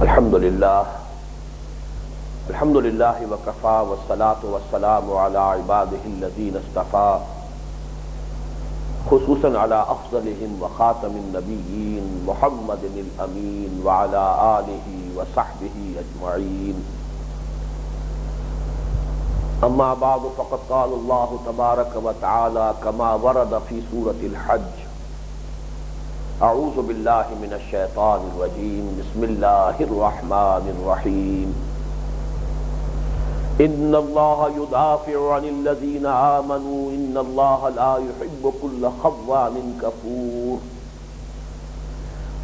الحمد للہ وکفا والصلاة والسلام علی عباده الذین اصطفى خصوصا علی افضلهم وخاتم النبیین محمد الامین وعلی آلہ وصحبہ اجمعین. اما بعد فقد قال اللہ تبارک وتعالی کما ورد فی سورة الحج: اعوذ باللہ من الشیطان الرجیم بسم اللہ الرحمن الرحیم. ان اللہ یدافع عن الذین آمنوا ان اللہ لا يحب كل خوان کفور.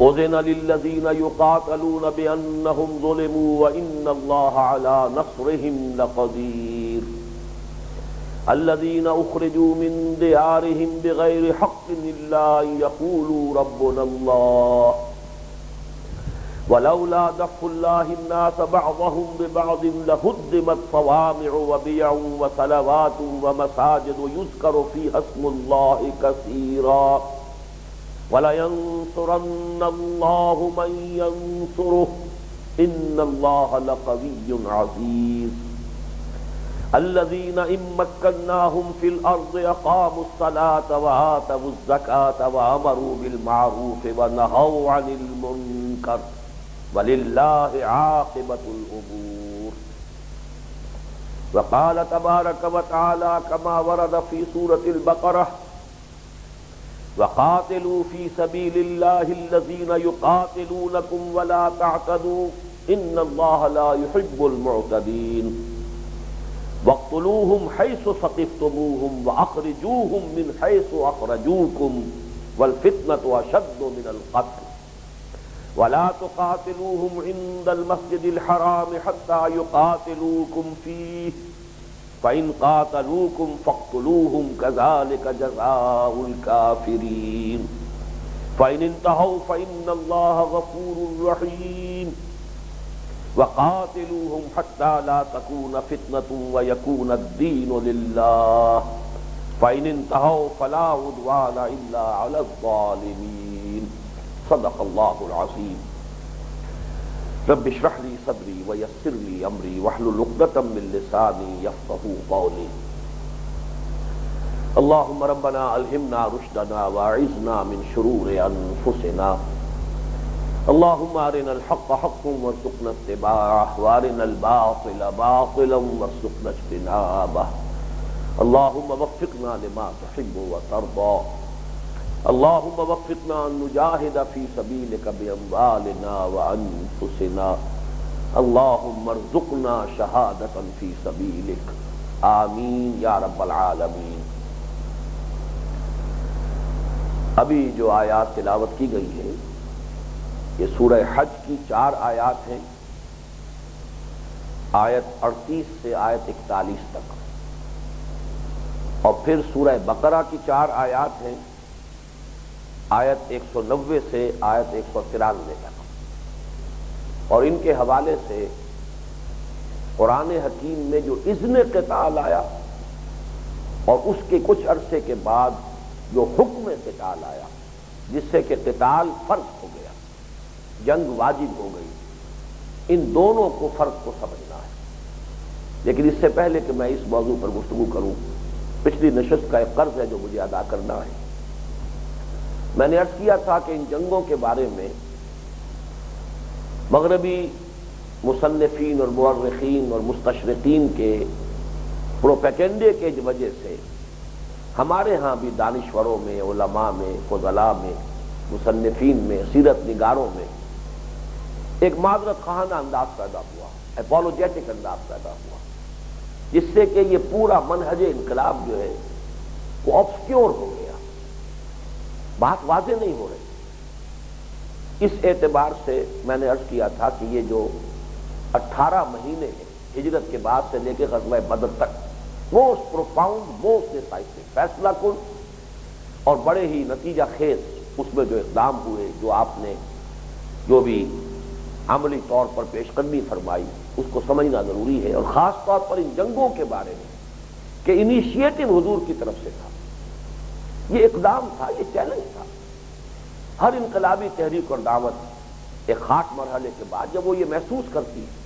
اذن للذین یقاتلون بانہم ظلموا وان اللہ علی نصرہم لقدیر. الذين اخرجوا من ديارهم بغير حق الا ان يقولوا ربنا الله ولولا دفع الله الناس بعضهم ببعض لهدمت صوامع وبيع وصلوات ومساجد يذكر فيها اسم الله كثيرا ولينصرن الله من ينصره ان الله لقوي عزيز. الذين إن مكناهم في الأرض أقاموا الصلاة وآتوا الزكاة وأمروا بالمعروف ونهوا عن المنكر ولله عاقبة الأمور. وقال تبارك وتعالى كما ورد في سورة البقرة: وقاتلوا في سبيل الله الذين يقاتلونكم ولا تعتدوا إن الله لا يحب المعتدين. وَاقْتُلُوهُمْ حَيْثُ ثَقِفْتُمُوهُمْ وَأَخْرِجُوهُمْ مِنْ حَيْثُ أَخْرَجُوكُمْ وَالْفِتْنَةُ أَشَدُّ مِنَ الْقَتْلِ وَلَا تُقَاتِلُوهُمْ عِنْدَ الْمَسْجِدِ الْحَرَامِ حَتَّى يُقَاتِلُوكُمْ فِيهِ فَإِنْ قَاتَلُوكُمْ فَاقْتُلُوهُمْ كَذَلِكَ جَزَاءُ الْكَافِرِينَ. فَإِنِ انْتَهَوْا فَإِنَّ اللَّهَ غَفُورٌ رَحِيمٌ. وَقَاتِلُوهُمْ حَتَّى لَا تَكُونَ فِتْنَةٌ وَيَكُونَ الدِّينُ لِلَّهِ فَإِنِ انْتَهَوْا فَلَا عُدْوَانَ إِلَّا عَلَى الظَّالِمِينَ. صدق اللہ العظیم. رب اشرح لي صدری ويسر لي أمری واحلل عقدة من لسانی يفقهوا قولی. اللهم ربنا ألهمنا رشدنا واعذنا من شرور أنفسنا. اللهم أرنا الحق حقا وارزقنا اتباعه وأرنا الباطل باطلا وارزقنا اجتنابه. اللهم وفقنا لما تحب وترضى. اللهم وفقنا أن نجاهد في سبيلك بأموالنا وأنفسنا. اللهم ارزقنا شهادة في سبيلك. آمین یا رب العالمین. ابھی جو آیات تلاوت کی گئی ہے یہ سورہ حج کی 4 آیات ہیں، آیت 38 سے آیت 41 تک، اور پھر سورہ بقرہ کی 4 آیات ہیں، آیت 190 سے آیت 193 تک. اور ان کے حوالے سے قرآن حکیم میں جو اذن قتال آیا اور اس کے کچھ عرصے کے بعد جو حکم قتال آیا جس سے کہ قتال فرض ہو گیا، جنگ واجب ہو گئی، ان دونوں کو فرق کو سمجھنا ہے. لیکن اس سے پہلے کہ میں اس موضوع پر گفتگو کروں، پچھلی نشست کا ایک قرض ہے جو مجھے ادا کرنا ہے. میں نے عرض کیا تھا کہ ان جنگوں کے بارے میں مغربی مصنفین اور مورخین اور مستشرقین کے پروپیگنڈے کے وجہ سے ہمارے ہاں بھی دانشوروں میں، علماء میں، فضلاء میں، مصنفین میں، سیرت نگاروں میں ایک معذرت خواہانہ انداز پیدا ہوا، اپولوجیٹک انداز پیدا ہوا، جس سے کہ یہ پورا منہج انقلاب جو ہے وہ آبسکیور ہو گیا، بات واضح نہیں ہو رہی. اس اعتبار سے میں نے عرض کیا تھا کہ یہ جو 18 مہینے ہیں ہجرت کے بعد سے لے کے غزوہ بدر تک، موسٹ پروفاؤنڈ، موسٹ ڈیسائسو، فیصلہ کن اور بڑے ہی نتیجہ خیز اس میں جو اقدام ہوئے، جو آپ نے جو بھی عملی طور پر پیش قدمی فرمائی، اس کو سمجھنا ضروری ہے. اور خاص طور پر ان جنگوں کے بارے میں کہ انیشیٹو حضور کی طرف سے تھا، یہ اقدام تھا، یہ چیلنج تھا. ہر انقلابی تحریک اور دعوت ایک خاص مرحلے کے بعد جب وہ یہ محسوس کرتی ہے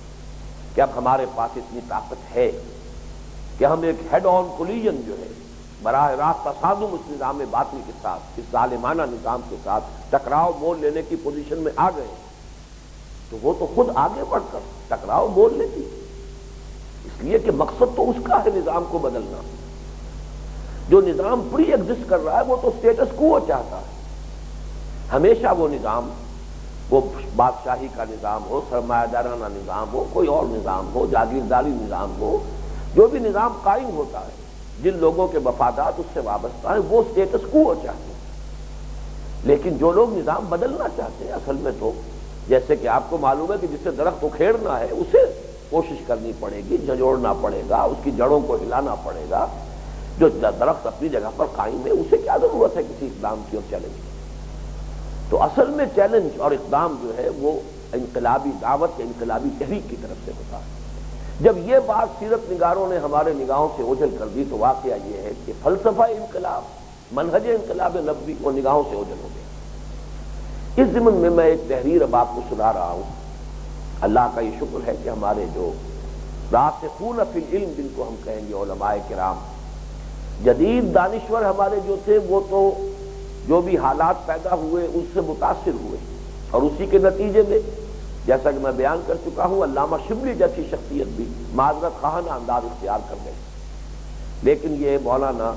کہ اب ہمارے پاس اتنی طاقت ہے کہ ہم ایک ہیڈ آن کولیجن جو ہے براہ راست تصادم اس نظام باطل کے ساتھ، اس ظالمانہ نظام کے ساتھ ٹکراؤ مول لینے کی پوزیشن میں آ گئے، تو وہ تو خود آگے بڑھ کر ٹکراؤ مول لیتی، اس لیے کہ مقصد تو اس کا ہے نظام کو بدلنا۔ جو نظام پری ایگزسٹ کر رہا ہے وہ تو اسٹیٹس کو چاہتا ہے، ہمیشہ وہ نظام، وہ بادشاہی کا نظام ہو، سرمایہ دارانہ نظام ہو، کوئی اور نظام ہو، جاگیرداری نظام ہو، جو بھی نظام قائم ہوتا ہے جن لوگوں کے مفادات اس سے وابستہ ہیں وہ اسٹیٹس کو چاہتے ہیں۔ لیکن جو لوگ نظام بدلنا چاہتے ہیں اصل میں تو جیسے کہ آپ کو معلوم ہے کہ جسے درخت اکھیڑنا ہے اسے کوشش کرنی پڑے گی، جھنجھوڑنا پڑے گا، اس کی جڑوں کو ہلانا پڑے گا۔ جو درخت اپنی جگہ پر قائم ہے اسے کیا ضرورت ہے کسی اقدام کی اور چیلنج کی؟ تو اصل میں چیلنج اور اقدام جو ہے وہ انقلابی دعوت یا انقلابی تحریک کی طرف سے ہوتا ہے۔ جب یہ بات سیرت نگاروں نے ہمارے نگاہوں سے اوجھل کر دی تو واقعہ یہ ہے کہ فلسفہ انقلاب، منہج انقلاب نبوی وہ نگاہوں سے اوجھل ہو گیا۔ اس ضمن میں ایک تحریر اب آپ کو سنا رہا ہوں۔ اللہ کا یہ شکر ہے کہ ہمارے جو راسخون فی العلم جن کو ہم کہیں گے علماء کرام، جدید دانشور ہمارے جو تھے وہ تو جو بھی حالات پیدا ہوئے اس سے متاثر ہوئے، اور اسی کے نتیجے میں جیسا کہ میں بیان کر چکا ہوں علامہ شبلی جیسی شخصیت بھی معذرت خواہانہ انداز اختیار کر گئے، لیکن یہ مولانا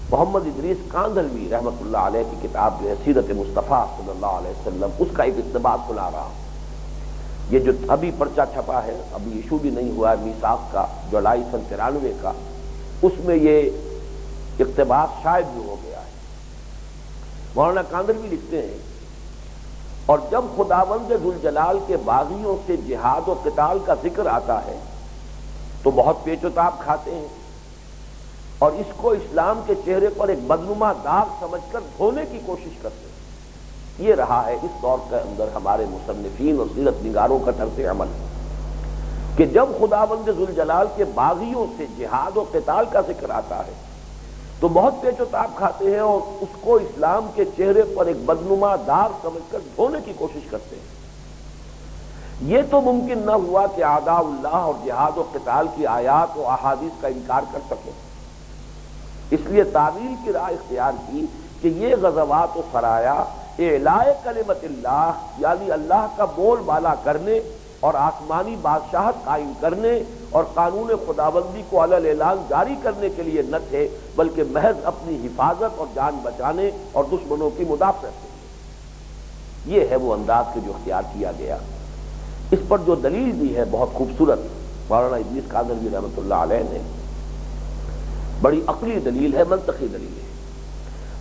محمد ادریس کاندھلوی رحمۃ اللہ علیہ کی کتاب جو ہے سیرت مصطفیٰ صلی اللہ علیہ وسلم، اس کا ایک اقتباس سنا رہا ہوں۔ یہ جو ابھی پرچہ چھپا ہے، ابھی ایشو بھی نہیں ہوا ہے میثاق کا، جولائی سن 93 کا، اس میں یہ اقتباس شائع بھی ہو گیا ہے۔ مولانا کاندھلوی لکھتے ہیں، اور جب خداوند ذوالجلال کے باغیوں سے جہاد و قتال کا ذکر آتا ہے تو بہت پیچ و تاب کھاتے ہیں، اور اس کو اسلام کے چہرے پر ایک بدنما داغ سمجھ کر دھونے کی کوشش کرتے ہیں۔ یہ رہا ہے اس دور کے اندر ہمارے مصنفین اور سیرت نگاروں کا طرز عمل، کہ جب خداوند ذوالجلال کے باغیوں سے جہاد و قتال کا ذکر آتا ہے تو بہت پیچ و تاب کھاتے ہیں اور اس کو اسلام کے چہرے پر ایک بدنما داغ سمجھ کر دھونے کی کوشش کرتے ہیں۔ یہ تو ممکن نہ ہوا کہ اعداء اللہ اور جہاد و قتال کی آیات و احادیث کا انکار کر سکیں، اس لیے تعویل کی راہ اختیار کی کہ یہ غزوات و سرایا اعلاء کلمت اللہ، یعنی اللہ کا بول بالا کرنے اور آسمانی بادشاہت قائم کرنے اور قانون خداوندی کو علی الاعلان جاری کرنے کے لیے نہ تھے، بلکہ محض اپنی حفاظت اور جان بچانے اور دشمنوں کی مدافعت کے لیے۔ یہ ہے وہ انداز کہ جو اختیار کیا گیا۔ اس پر جو دلیل دی ہے بہت خوبصورت مولانا ادریس کاندھلوی رحمۃ اللہ علیہ نے، بڑی عقلی دلیل ہے، منطقی دلیل ہے۔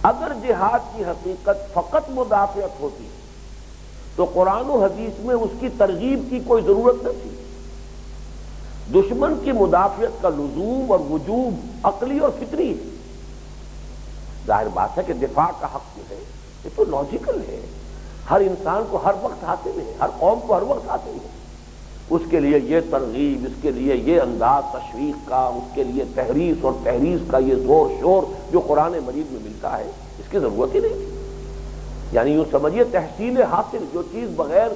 اگر جہاد کی حقیقت فقط مدافعت ہوتی تو قرآن و حدیث میں اس کی ترغیب کی کوئی ضرورت نہ تھی۔ دشمن کی مدافعت کا لزوم اور وجوب عقلی اور فطری ہے۔ ظاہر بات ہے کہ دفاع کا حق جو ہے یہ تو لاجیکل ہے، ہر انسان کو ہر وقت حاصل ہے، ہر قوم کو ہر وقت حاصل ہے۔ اس کے لیے یہ ترغیب، اس کے لیے یہ انداز تشویق کا، اس کے لیے تحریص اور تحریض کا یہ زور شور جو قرآن مجید میں ملتا ہے، اس کی ضرورت ہی نہیں تھی۔ یعنی یوں سمجھیے تحصیل حاصل، جو چیز بغیر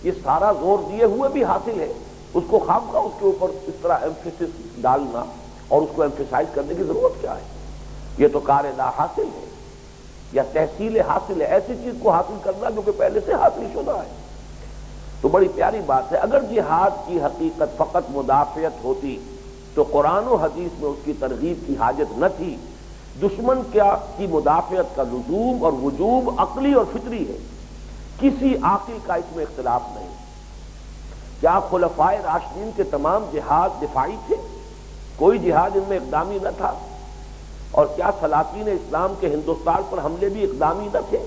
یہ سارا زور دیے ہوئے بھی حاصل ہے، اس کو خامخواہ اس کے اوپر اس طرح ایمفیسس ڈالنا اور اس کو ایمفیسائز کرنے کی ضرورت کیا ہے؟ یہ تو کار لا حاصل ہے یا تحصیل حاصل ہے، ایسی چیز کو حاصل کرنا جو کہ پہلے سے حاصل شدہ ہے۔ تو بڑی پیاری بات ہے، اگر جہاد کی حقیقت فقط مدافعت ہوتی تو قرآن و حدیث میں اس کی ترغیب کی حاجت نہ تھی۔ دشمن کی مدافعت کا لزوم اور وجوب عقلی اور فطری ہے، کسی عاقل کا اس میں اختلاف نہیں۔ کیا خلفائے راشدین کے تمام جہاد دفاعی تھے؟ کوئی جہاد ان میں اقدامی نہ تھا؟ اور کیا سلاطین اسلام کے ہندوستان پر حملے بھی اقدامی نہ تھے؟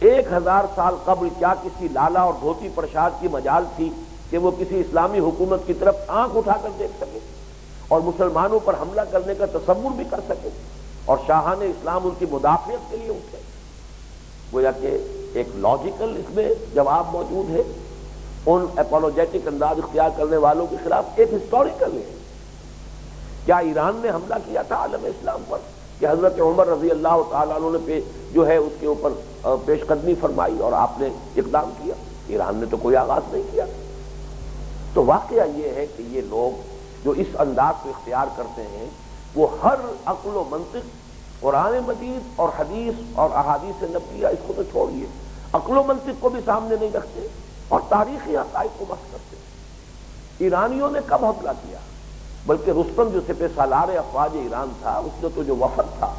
1000 سال قبل کیا کسی لالا اور دھوتی پرشاد کی مجال تھی کہ وہ کسی اسلامی حکومت کی طرف آنکھ اٹھا کر دیکھ سکے اور مسلمانوں پر حملہ کرنے کا تصور بھی کر سکے اور شاہان اسلام ان کی مدافعت کے لیے اٹھے؟ گویا کہ ایک لاجیکل اس میں جواب موجود ہے، ان اپولوجیٹک انداز اختیار کرنے والوں کے خلاف ایک ہسٹوریکل ہے۔ کیا ایران نے حملہ کیا تھا عالم اسلام پر؟ کہ حضرت عمر رضی اللہ تعالیٰ عنہ نے جو ہے اس کے اوپر پیش قدمی فرمائی اور آپ نے اقدام کیا. ایران نے تو کوئی آغاز نہیں کیا. تو واقعہ یہ ہے کہ یہ لوگ جو اس انداز کو اختیار کرتے ہیں وہ ہر عقل و منطق، قرآن مجید اور حدیث اور احادیث نبویہ اس کو تو چھوڑیے، عقل و منطق کو بھی سامنے نہیں رکھتے اور تاریخی حقائق کو مس کرتے. ایرانیوں نے کب حملہ کیا؟ بلکہ رستم جو سپہ سالار افواج ایران تھا، اس نے تو جو وفد تھا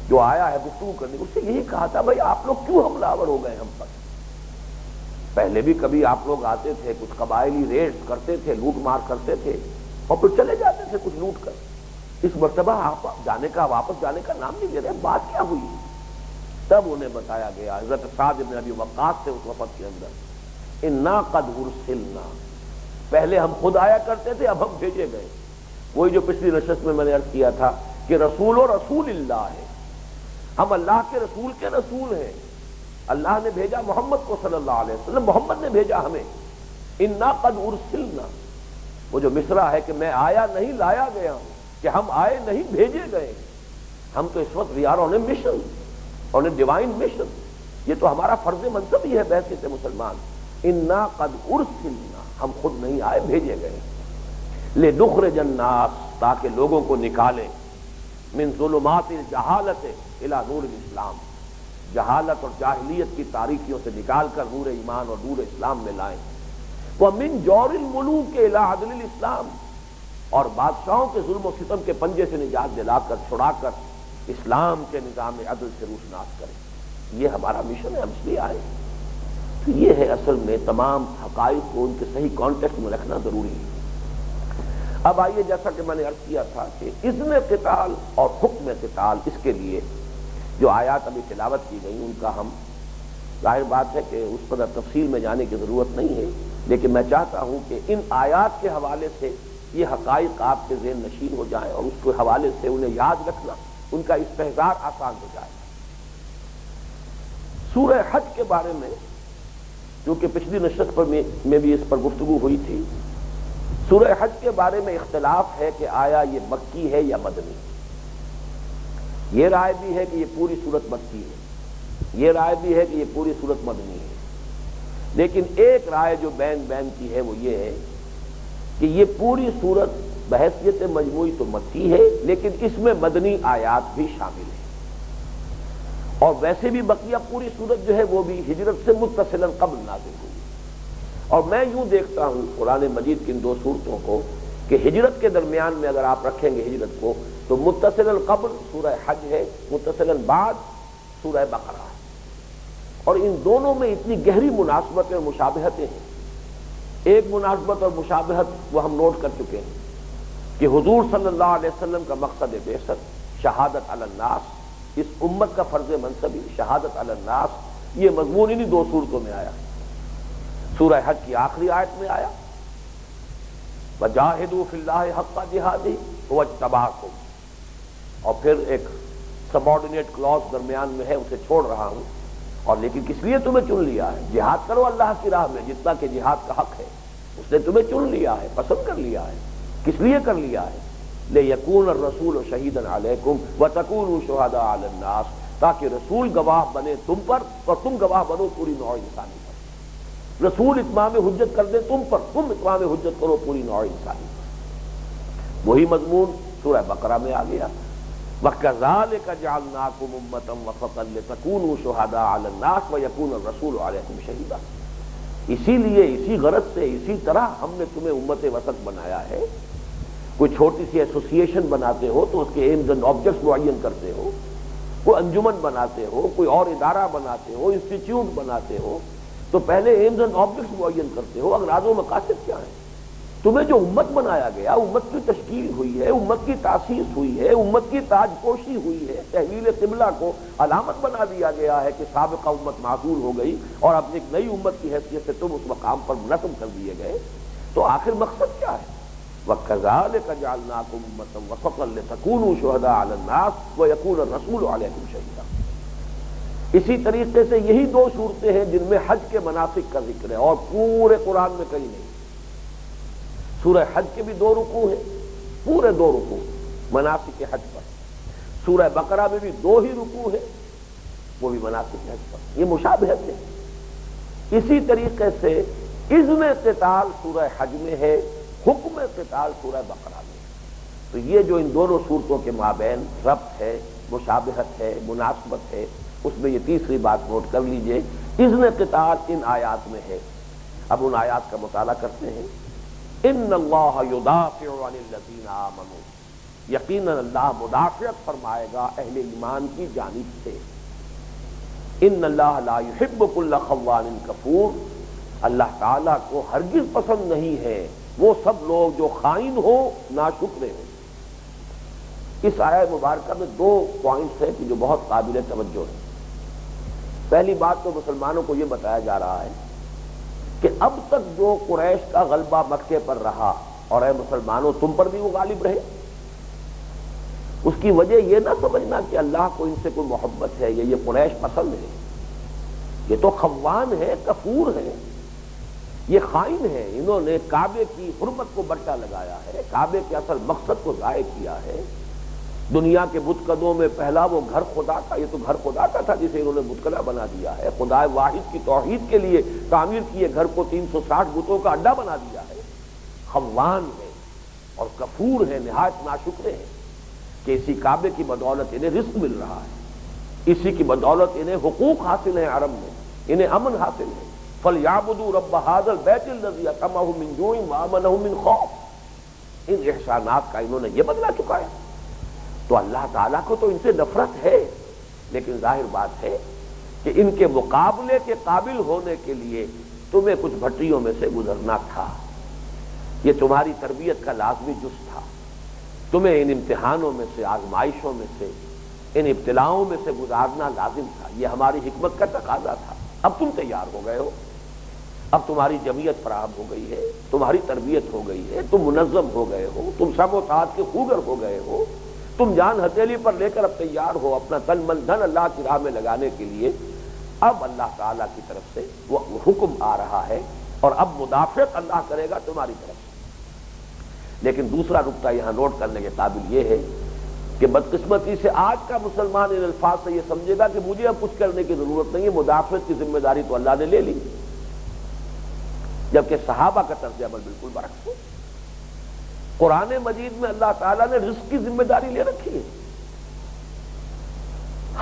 جو آیا ہے گفتگو کرنے، اس سے یہی کہا تھا بھائی آپ لوگ کیوں حملہ آور ہو گئے ہم پر؟ پہلے بھی کبھی آپ لوگ آتے تھے، کچھ قبائلی ریڈز کرتے تھے، لوٹ مار کرتے تھے اور پھر چلے جاتے تھے کچھ لوٹ کر. اس مرتبہ آپ جانے کا، واپس جانے کا نام نہیں لے رہے. بات کیا ہوئی؟ تب انہیں بتایا گیا، حضرت سعد بن ابی وقاص سے اس وفد کے اندر، انا قد ارسلنا، پہلے ہم خود آیا کرتے تھے، اب ہم بھیجے گئے. وہی جو پچھلی نشست میں نے عرض کیا تھا کہ رسول و رسول اللہ ہے، ہم اللہ کے رسول ہیں. اللہ نے بھیجا محمد کو صلی اللہ علیہ وسلم، محمد نے بھیجا ہمیں. انا قد ارسلنا، وہ جو مصرع ہے کہ میں آیا نہیں لایا گیا ہوں، کہ ہم آئے نہیں بھیجے گئے. ہم تو اس وقت we are on a mission, on a divine mission. یہ تو ہمارا فرض منصب ہی ہے بحیثیت مسلمان. انا قد ارسلنا، ہم خود نہیں آئے، بھیجے گئے. لنخرج الناس، تاکہ لوگوں کو نکالیں، من ظلمات الجہالت الی نور الاسلام، جہالت اور جاہلیت کی تاریکیوں سے نکال کر نور ایمان اور نور اسلام میں لائیں. ومن جور الملوک الی عدل الاسلام، اور بادشاہوں کے ظلم و ستم کے پنجے سے نجات دلا کر، چھڑا کر اسلام کے نظام عدل سے روشناس کریں. یہ ہمارا مشن ہے، ہم اس لیے آئے. تو یہ ہے اصل میں تمام حقائق کو ان کے صحیح کانٹیکسٹ میں رکھنا ضروری ہے. اب آئیے، جیسا کہ میں نے عرض کیا تھا کہ اذن قتال اور حکم قتال، اس کے لیے جو آیات ابھی تلاوت کی گئی ان کا ہم، ظاہر بات ہے کہ اس پر تفصیل میں جانے کی ضرورت نہیں ہے، لیکن میں چاہتا ہوں کہ ان آیات کے حوالے سے یہ حقائق آپ کے ذہن نشین ہو جائیں اور اس کے حوالے سے انہیں یاد رکھنا، ان کا استحضار آسان ہو جائے. سورہ حج کے بارے میں، کیونکہ پچھلی نشست پر میں بھی اس پر گفتگو ہوئی تھی، سورہ حج کے بارے میں اختلاف ہے کہ آیا یہ مکی ہے یا مدنی. یہ رائے بھی ہے کہ یہ پوری سورت مکی ہے، یہ رائے بھی ہے کہ یہ پوری سورت مدنی ہے. لیکن ایک رائے جو بین کی ہے وہ یہ ہے کہ یہ پوری سورت بحیثیت مجموعی تو مکی ہے، لیکن اس میں مدنی آیات بھی شامل ہیں. اور ویسے بھی بقیہ پوری سورت جو ہے وہ بھی ہجرت سے متصلاً قبل نازل ہوئی. اور میں یوں دیکھتا ہوں قرآن مجید کی ان دو صورتوں کو کہ ہجرت کے درمیان میں اگر آپ رکھیں گے ہجرت کو تو متصلاً قبل سورہ حج ہے، متصلاً بعد سورہ بقرہ ہے. اور ان دونوں میں اتنی گہری مناسبتیں اور مشابہتیں ہیں. ایک مناسبت اور مشابہت وہ ہم نوٹ کر چکے ہیں کہ حضور صلی اللہ علیہ وسلم کا مقصد بعثت شہادت علی الناس، اس امت کا فرض منصبی شہادت علی الناس، یہ مضمون انہی دو صورتوں میں آیا. سورہ حج کی آخری آیت میں آیا وَجَاهِدُوا فِي اللَّهِ حَقَّ جِهَادِهِ هُوَ اجْتَبَاكُمْ، اور پھر ایک سبارڈینیٹ کلوز درمیان میں ہے، اسے چھوڑ رہا ہوں، اور لیکن کس لیے تمہیں چن لیا ہے؟ جہاد کرو اللہ کی راہ میں جتنا کہ جہاد کا حق ہے. اس نے تمہیں چن لیا ہے، پسند کر لیا ہے. کس لیے کر لیا ہے؟ لِيَكُونَ الرَّسُولُ شَهِيدًا عَلَيْكُمْ وَتَكُونُوا شُهَدَاءَ عَلَى النَّاسِ، تاکہ رسول گواہ بنے تم پر اور تم گواہ بنو پوری نوع انسانی پر. رسول اتمام حجت کر دے تم پر، تم اتمام حجت کرو پوری نوع انسانی پر. وہی مضمون سورہ بقرہ میں آ گیا وَكَذَلِكَ جَعَلْنَاكُمْ أُمَّةً وَسَطًا لِتَكُونُوا شُهَدَاءَ عَلَى النَّاسِ وَيَكُونَ الرَّسُولُ عَلَيْكُمْ شَهِيدًا. اسی لیے، اسی غرض سے، اسی طرح ہم نے تمہیں امت وسط بنایا ہے. کوئی چھوٹی سی ایسوسیشن بناتے ہو تو اس کے ایمز اینڈ آبجیکٹس معین کرتے ہو، کوئی انجمن بناتے ہو، کوئی اور ادارہ بناتے ہو، انسٹیٹیوٹ بناتے ہو، تو پہلے ایمز اینڈ آبجیکٹس معین کرتے ہو، اغراض و مقاصد کیا ہیں. تمہیں جو امت بنایا گیا، امت کی تشکیل ہوئی ہے، امت کی تاسیس ہوئی ہے، امت کی تاج پوشی ہوئی ہے، تحویل قبلہ کو علامت بنا دیا گیا ہے کہ سابقہ امت معذور ہو گئی اور اب ایک نئی امت کی حیثیت سے تم اس مقام پر نصب کر دیے گئے. تو آخر مقصد کیا ہے؟ وَكَذَلِكَ جَعَلْنَاكُمْ أُمَّةً وَسَطًا لِتَكُونُوا شُهَدَاءَ عَلَى النَّاسِ وَيَكُونَ الرَّسُولُ عَلَيْكُمْ شَهِيدًا. اسی طریقے سے یہی دو صورتیں ہیں جن میں حج کے مناسک کا ذکر ہے اور پورے قرآن میں کہیں نہیں. سورہ حج کے بھی 2 رکوع ہیں، پورے 2 رکوع مناسک حج پر. سورہ بقرہ میں بھی 2 ہی رکوع ہے، وہ بھی مناسک حج پر، یہ مشابہت ہے۔ اسی طریقے سے اذن قتال سورہ حج میں ہے، حکم قتال سورہ بقرہ میں۔ تو یہ جو ان دونوں صورتوں کے مابین ربط ہے، مشابہت ہے، مناسبت ہے، اس میں یہ تیسری بات نوٹ کر لیجئے، اذن قتال ان آیات میں ہے۔ اب ان آیات کا مطالعہ کرتے ہیں۔ ان اللہ یدافع عن الذین آمنوا، یقیناً اللہ مدافعت فرمائے گا اہل ایمان کی جانب سے۔ ان اللہ لا یحب کل خوان کفور، اللہ تعالیٰ کو ہرگز پسند نہیں ہے وہ سب لوگ جو خائن ہوں، ناشکرے ہوں۔ اس آیت مبارکہ میں 2 پوائنٹس ہیں کہ جو بہت قابل توجہ ہیں۔ پہلی بات تو مسلمانوں کو یہ بتایا جا رہا ہے کہ اب تک جو قریش کا غلبہ مکے پر رہا، اور اے مسلمانوں تم پر بھی وہ غالب رہے، اس کی وجہ یہ نہ سمجھنا کہ اللہ کو ان سے کوئی محبت ہے یا یہ قریش پسند ہے۔ یہ تو خوان ہے، کفور ہے، یہ خائن ہے، انہوں نے کعبے کی حرمت کو برچا لگایا ہے، کعبے کے اصل مقصد کو ضائع کیا ہے۔ دنیا کے بتکدوں میں پہلا وہ گھر خدا تھا، یہ تو گھر خدا کا تھا جسے انہوں نے بتکدہ بنا دیا ہے۔ خدا واحد کی توحید کے لیے تعمیر کیے گھر کو 360 بتوں کا اڈا بنا دیا ہے۔ خوان ہے اور کفور ہے، نہایت ناشکرے ہیں کہ اسی کعبے کی بدولت انہیں رزق مل رہا ہے، اسی کی بدولت انہیں حقوق حاصل ہیں، عرب میں انہیں امن حاصل ہے۔ فَلْيَعْبُدُوا رَبَّ هَٰذَا الْبَيْتِ الَّذِي أَطْعَمَهُم مِّن جُوعٍ وَآمَنَهُم مِّن خَوْفٍ۔ ان احسانات کا انہوں نے یہ بدلہ چکایا، تو اللہ تعالیٰ کو تو ان سے نفرت ہے، لیکن ظاہر بات ہے کہ ان کے مقابلے کے قابل ہونے کے لیے تمہیں کچھ بھٹیوں میں سے گزرنا تھا، یہ تمہاری تربیت کا لازمی جز تھا، تمہیں ان امتحانوں میں سے، آزمائشوں میں سے، ان ابتلاؤں میں سے گزارنا لازم تھا، یہ ہماری حکمت کا تقاضا تھا۔ اب تم تیار ہو گئے ہو، اب تمہاری جمعیت فراہم ہو گئی ہے، تمہاری تربیت ہو گئی ہے، تم منظم ہو گئے ہو، تم سب و ساتھ کے خوگر ہو گئے ہو، تم جان ہتھیلی پر لے کر اب تیار ہو اپنا تن من دھن اللہ کی راہ میں لگانے کے لیے۔ اب اللہ تعالیٰ کی طرف سے وہ حکم آ رہا ہے اور اب مدافعت اللہ کرے گا تمہاری طرف سے۔ لیکن دوسرا نقطہ یہاں نوٹ کرنے کے قابل یہ ہے کہ بدقسمتی سے آج کا مسلمان ان الفاظ سے یہ سمجھے گا کہ مجھے اب کچھ کرنے کی ضرورت نہیں ہے، مدافعت کی ذمہ داری تو اللہ نے لے لی، جبکہ صحابہ کا طرز عمل بالکل برعکس ہے۔ قرآن مجید میں اللہ تعالیٰ نے رزق کی ذمہ داری لے رکھی ہے،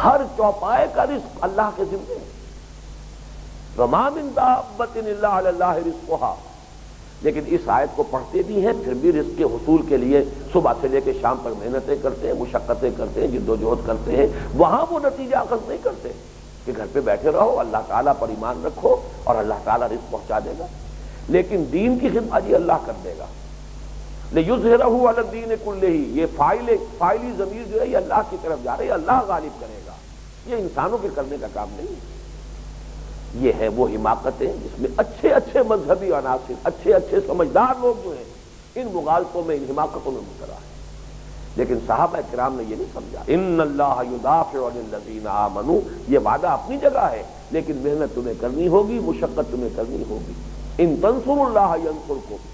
ہر چوپائے کا رزق اللہ کے ذمہ ہے۔ وَمَا مِن دَابَّةٍ إِلَّا عَلَى اللَّهِ رِزْقُهَا، لیکن اس آیت کو پڑھتے بھی ہیں، پھر بھی رزق کے حصول کے لیے صبح سے لے کے شام تک محنتیں کرتے ہیں، مشقتیں کرتے ہیں، جد و جہد کرتے ہیں، وہاں وہ نتیجہ اخذ نہیں کرتے کہ گھر پہ بیٹھے رہو، اللہ تعالیٰ پر ایمان رکھو اور اللہ تعالیٰ رزق پہنچا دے گا۔ لیکن دین کی خدمت یہ اللہ کر دے گا۔ لِيُظْهِرَهُ عَلَى الدِّينِ كُلِّهِ، یہ فاعلی ضمیر جو ہے یہ اللہ کی طرف جا رہی ہے، اللہ غالب کرے گا، یہ انسانوں کے کرنے کا کام نہیں ہے۔ یہ ہے وہ حماقتیں جس میں اچھے اچھے مذہبی عناصر، اچھے اچھے سمجھدار لوگ جو ہیں ان مغالطوں میں، ان حماقتوں میں مبتلا ہیں۔ لیکن صحابہ کرام نے یہ نہیں سمجھا۔ ان اللہ یدافع عن الذین آمنوا، یہ وعدہ اپنی جگہ ہے، لیکن محنت تمہیں کرنی ہوگی، مشقت تمہیں کرنی ہوگی۔ ان تنصروا اللہ ینصرکم،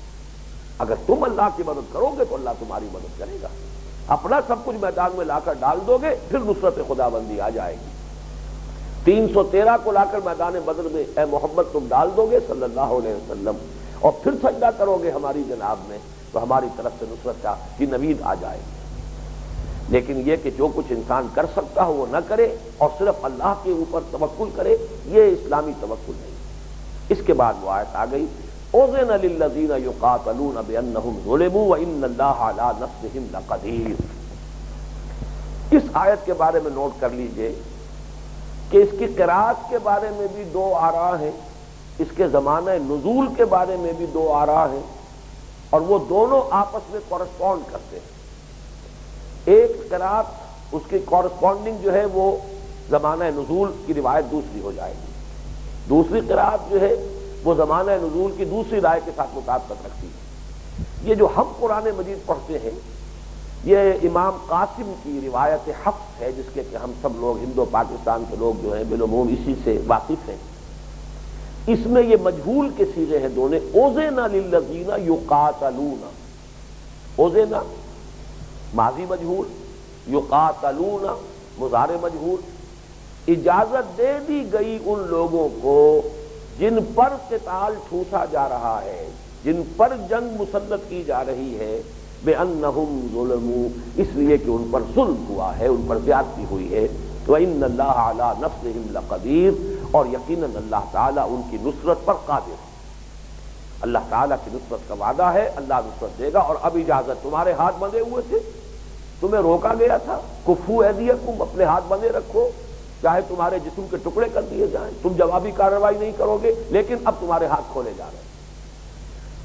اگر تم اللہ کی مدد کرو گے تو اللہ تمہاری مدد کرے گا۔ اپنا سب کچھ میدان میں لا کر ڈال دو گے، پھر نصرت خداوندی آ جائے گی۔ 313 کو لا کر میدان بدر میں اے محمد تم ڈال دو گے صلی اللہ علیہ وسلم، اور پھر سجدہ کرو گے ہماری جناب میں، تو ہماری طرف سے نصرت کی نوید آ جائے گی۔ لیکن یہ کہ جو کچھ انسان کر سکتا ہو وہ نہ کرے اور صرف اللہ کے اوپر توکل کرے، یہ اسلامی توکل نہیں۔ اس کے بعد وہ آیت آ گئی، اذن للذین یقاتلون بانہم ظلموا وان اللہ علی نصرہم لقدیر۔ اس آیت کے بارے میں نوٹ کر لیجئے کہ اس کی قرأت کے بارے میں بھی 2 آراء ہیں، اس کے زمانہ نزول کے بارے میں بھی 2 آراء ہیں، اور وہ دونوں آپس میں کورسپونڈ کرتے ہیں۔ ایک قرأت اس کی کورسپونڈنگ جو ہے وہ زمانہ نزول کی روایت دوسری ہو جائے گی، دوسری قرأت جو ہے وہ زمانہ نزول کی دوسری رائے کے ساتھ مطابقت رکھتی ہے۔ یہ جو ہم قرآن مجید پڑھتے ہیں یہ امام قاسم کی روایت حفص ہے، جس کے کہ ہم سب لوگ ہندو پاکستان کے لوگ جو ہیں بالعموم اسی سے واقف ہیں۔ اس میں یہ مجہول کے صیغے ہیں دونوں، اوزینا للذین یقاتلون، اوزینا ماضی مجہول، یقاتلون مضارع مجہول، اجازت دے دی گئی ان لوگوں کو جن پر قتال ٹھوسا جا رہا ہے، جن پر جنگ مسلط کی جا رہی ہے، بِأَنَّهُمْ ظُلِمُوا، اس لیے کہ ان پر ظلم ہوا ہے، ان پر زیادتی ہوئی ہے۔ وَإِنَّ اللَّهَ عَلَىٰ نَصْرِهِمْ لَقَدِيرٌ، اور یقیناً اللہ تعالیٰ ان کی نصرت پر قادر ہے۔ اللہ تعالیٰ کی نصرت کا وعدہ ہے، اللہ نصرت دے گا۔ اور اب اجازت، تمہارے ہاتھ بندھے ہوئے تھے، تمہیں روکا گیا تھا، کفوا ایدیکم، اپنے ہاتھ بندھے رکھو، چاہے تمہارے جسم کے ٹکڑے کر دیے جائیں، تم جوابی کارروائی نہیں کرو گے، لیکن اب تمہارے ہاتھ کھولے جا رہے ہیں۔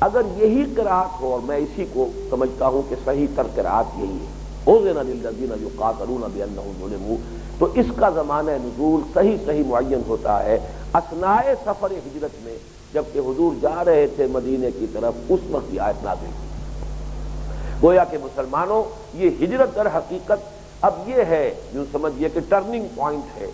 اگر یہی قرات ہو، اور میں اسی کو سمجھتا ہوں کہ صحیح تر قرات یہی ہے، اذن للذین یقاتلون بانہم ظلموا، تو اس کا زمانہ نزول صحیح معین ہوتا ہے اثناء سفر ہجرت میں، جبکہ حضور جا رہے تھے مدینے کی طرف، اس وقت یہ آیت نازل ہوئی۔ گویا کہ مسلمانوں، یہ ہجرت در حقیقت اب یہ ہے، جو سمجھیے کہ ٹرننگ پوائنٹ ہے،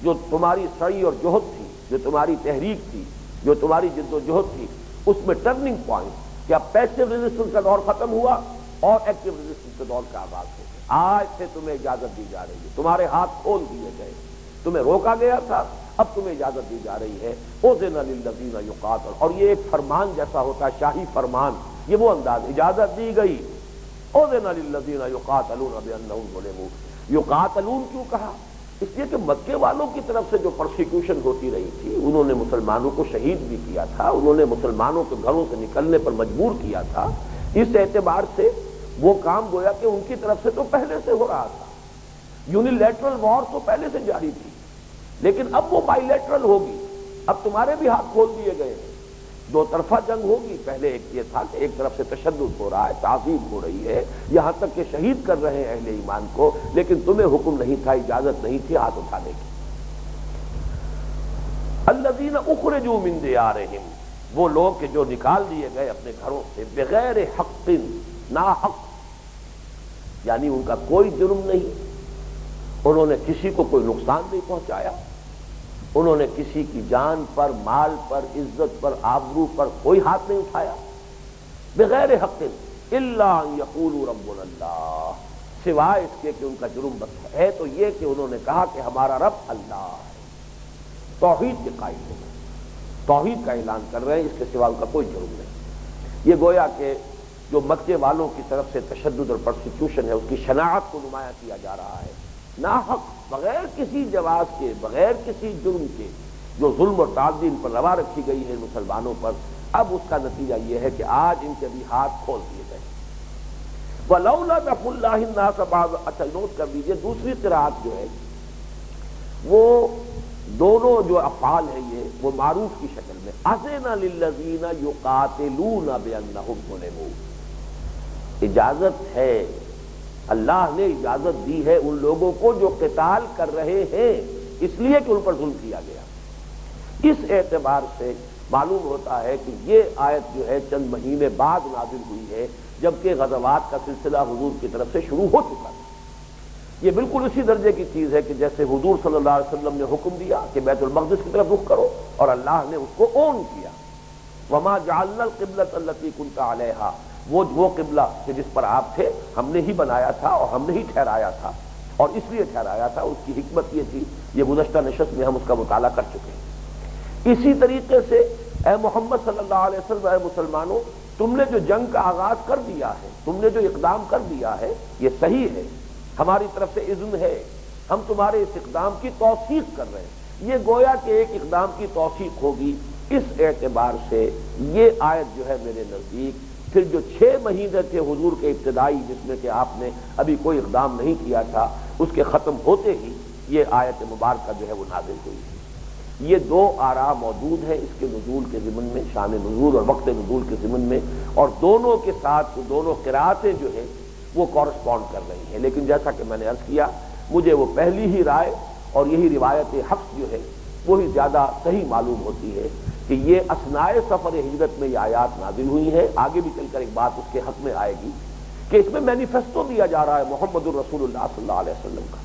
جو تمہاری سعی اور جہد تھی، جو تمہاری تحریک تھی، جو تمہاری جد و جہد تھی، اس میں ٹرننگ پوائنٹ کہ اب پیسو ریزسٹنس کا دور ختم ہوا اور ایکٹیو ریزسٹنس کے دور کا آغاز ہو گیا۔ آج سے تمہیں اجازت دی جا رہی ہے، تمہارے ہاتھ کھول دیے گئے، تمہیں روکا گیا تھا، اب تمہیں اجازت دی جا رہی ہے۔ اذن للذین یقاتلون، اور یہ ایک فرمان جیسا ہوتا ہے، شاہی فرمان، یہ وہ انداز، اجازت دی گئی۔ اذن للذین یقاتلون بانہم ظلموا، یقاتلون کیوں کہا؟ اس لیے کہ مکے والوں کی طرف سے جو پرسیکیوشن ہوتی رہی تھی، انہوں نے مسلمانوں کو شہید بھی کیا تھا، انہوں نے مسلمانوں کو گھروں سے نکلنے پر مجبور کیا تھا، اس اعتبار سے وہ کام گویا کہ ان کی طرف سے تو پہلے سے ہو رہا تھا، یونیلیٹرل وار تو پہلے سے جاری تھی، لیکن اب وہ بائی لیٹرل ہوگی، اب تمہارے بھی ہاتھ کھول دیے گئے ہیں، دو طرفہ جنگ ہوگی۔ پہلے ایک یہ تھا کہ ایک طرف سے تشدد ہو رہا ہے، تعذیب ہو رہی ہے، یہاں تک کہ شہید کر رہے ہیں اہل ایمان کو، لیکن تمہیں حکم نہیں تھا، اجازت نہیں تھی ہاتھ اٹھانے کی۔ الذین اخرجوا من دیارہم، وہ لوگ کہ جو نکال دیے گئے اپنے گھروں سے، بغیر حق، ناحق، یعنی ان کا کوئی جرم نہیں، انہوں نے کسی کو کوئی نقصان نہیں پہنچایا، انہوں نے کسی کی جان پر، مال پر، عزت پر، آبرو پر کوئی ہاتھ نہیں اٹھایا، بغیر حق الا ان یقولوا ربنا اللہ، سوائے اس کے کہ ان کا جرم بس ہے تو یہ کہ انہوں نے کہا کہ ہمارا رب اللہ ہے، توحید کے قائل ہو گئے، توحید کا اعلان کر رہے ہیں، اس کے سوا ان کا کوئی جرم نہیں۔ یہ گویا کہ جو مکے والوں کی طرف سے تشدد اور پرسیکیوشن ہے، اس کی شناعت کو نمایاں کیا جا رہا ہے، ناحق، بغیر کسی جواز کے، بغیر کسی جرم کے، جو ظلم اور تعدی ان پر روا رکھی گئی ہے مسلمانوں پر، اب اس کا نتیجہ یہ ہے کہ آج ان کے بھی ہاتھ کھول دیے گئے۔ وَلَوْلَا دَفْعُ اللَّهِ النَّاسَ بَعْضَهُمْ، اچھا نوٹ کر لیجیے، دوسری قرات جو ہے وہ دونوں جو افعال ہیں یہ وہ معروف کی شکل میں، أَذِنَ لِلَّذِينَ يُقَاتِلُونَ بِأَنَّهُمْ ظُلِمُوا، اجازت ہے، اللہ نے اجازت دی ہے ان لوگوں کو جو قتال کر رہے ہیں، اس لیے کہ ان پر ظلم کیا گیا۔ اس اعتبار سے معلوم ہوتا ہے کہ یہ آیت جو ہے چند مہینے بعد نازل ہوئی ہے، جبکہ غزوات کا سلسلہ حضور کی طرف سے شروع ہو چکا تھا۔ یہ بالکل اسی درجے کی چیز ہے کہ جیسے حضور صلی اللہ علیہ وسلم نے حکم دیا کہ بیت المقدس کی طرف رخ کرو، اور اللہ نے اس کو اون کیا، وما جعلنا القبلۃ التي كنت عليها، وہ قبلہ کہ جس پر آپ تھے ہم نے ہی بنایا تھا اور ہم نے ہی ٹھہرایا تھا، اور اس لیے ٹھہرایا تھا، اس کی حکمت یہ تھی، یہ گزشتہ نشست میں ہم اس کا مطالعہ کر چکے ہیں۔ اسی طریقے سے اے محمد صلی اللہ علیہ وسلم، اے مسلمانوں، تم نے جو جنگ کا آغاز کر دیا ہے، تم نے جو اقدام کر دیا ہے، یہ صحیح ہے، ہماری طرف سے اذن ہے، ہم تمہارے اس اقدام کی توثیق کر رہے ہیں۔ یہ گویا کہ ایک اقدام کی توثیق ہوگی۔ اس اعتبار سے یہ آیت جو ہے میرے نزدیک، پھر جو 6 مہینے تھے حضور کے ابتدائی، جس میں کہ آپ نے ابھی کوئی اقدام نہیں کیا تھا، اس کے ختم ہوتے ہی یہ آیت مبارکہ جو ہے وہ نازل ہوئی ہے۔ یہ 2 آراء موجود ہیں اس کے نزول کے ضمن میں، شان نزول اور وقت نزول کے ضمن میں، اور دونوں کے ساتھ دونوں قراتیں جو ہیں وہ کورسپونڈ کر رہی ہیں، لیکن جیسا کہ میں نے عرض کیا، مجھے وہ پہلی ہی رائے اور یہی روایت حفص جو ہے وہی زیادہ صحیح معلوم ہوتی ہے کہ یہ اثناء سفر ہجرت میں یہ آیات نازل ہوئی ہیں۔ آگے بھی چل کر ایک بات اس کے حق میں آئے گی کہ اس میں مینیفیسٹو دیا جا رہا ہے محمد الرسول اللہ صلی اللہ علیہ وسلم کا۔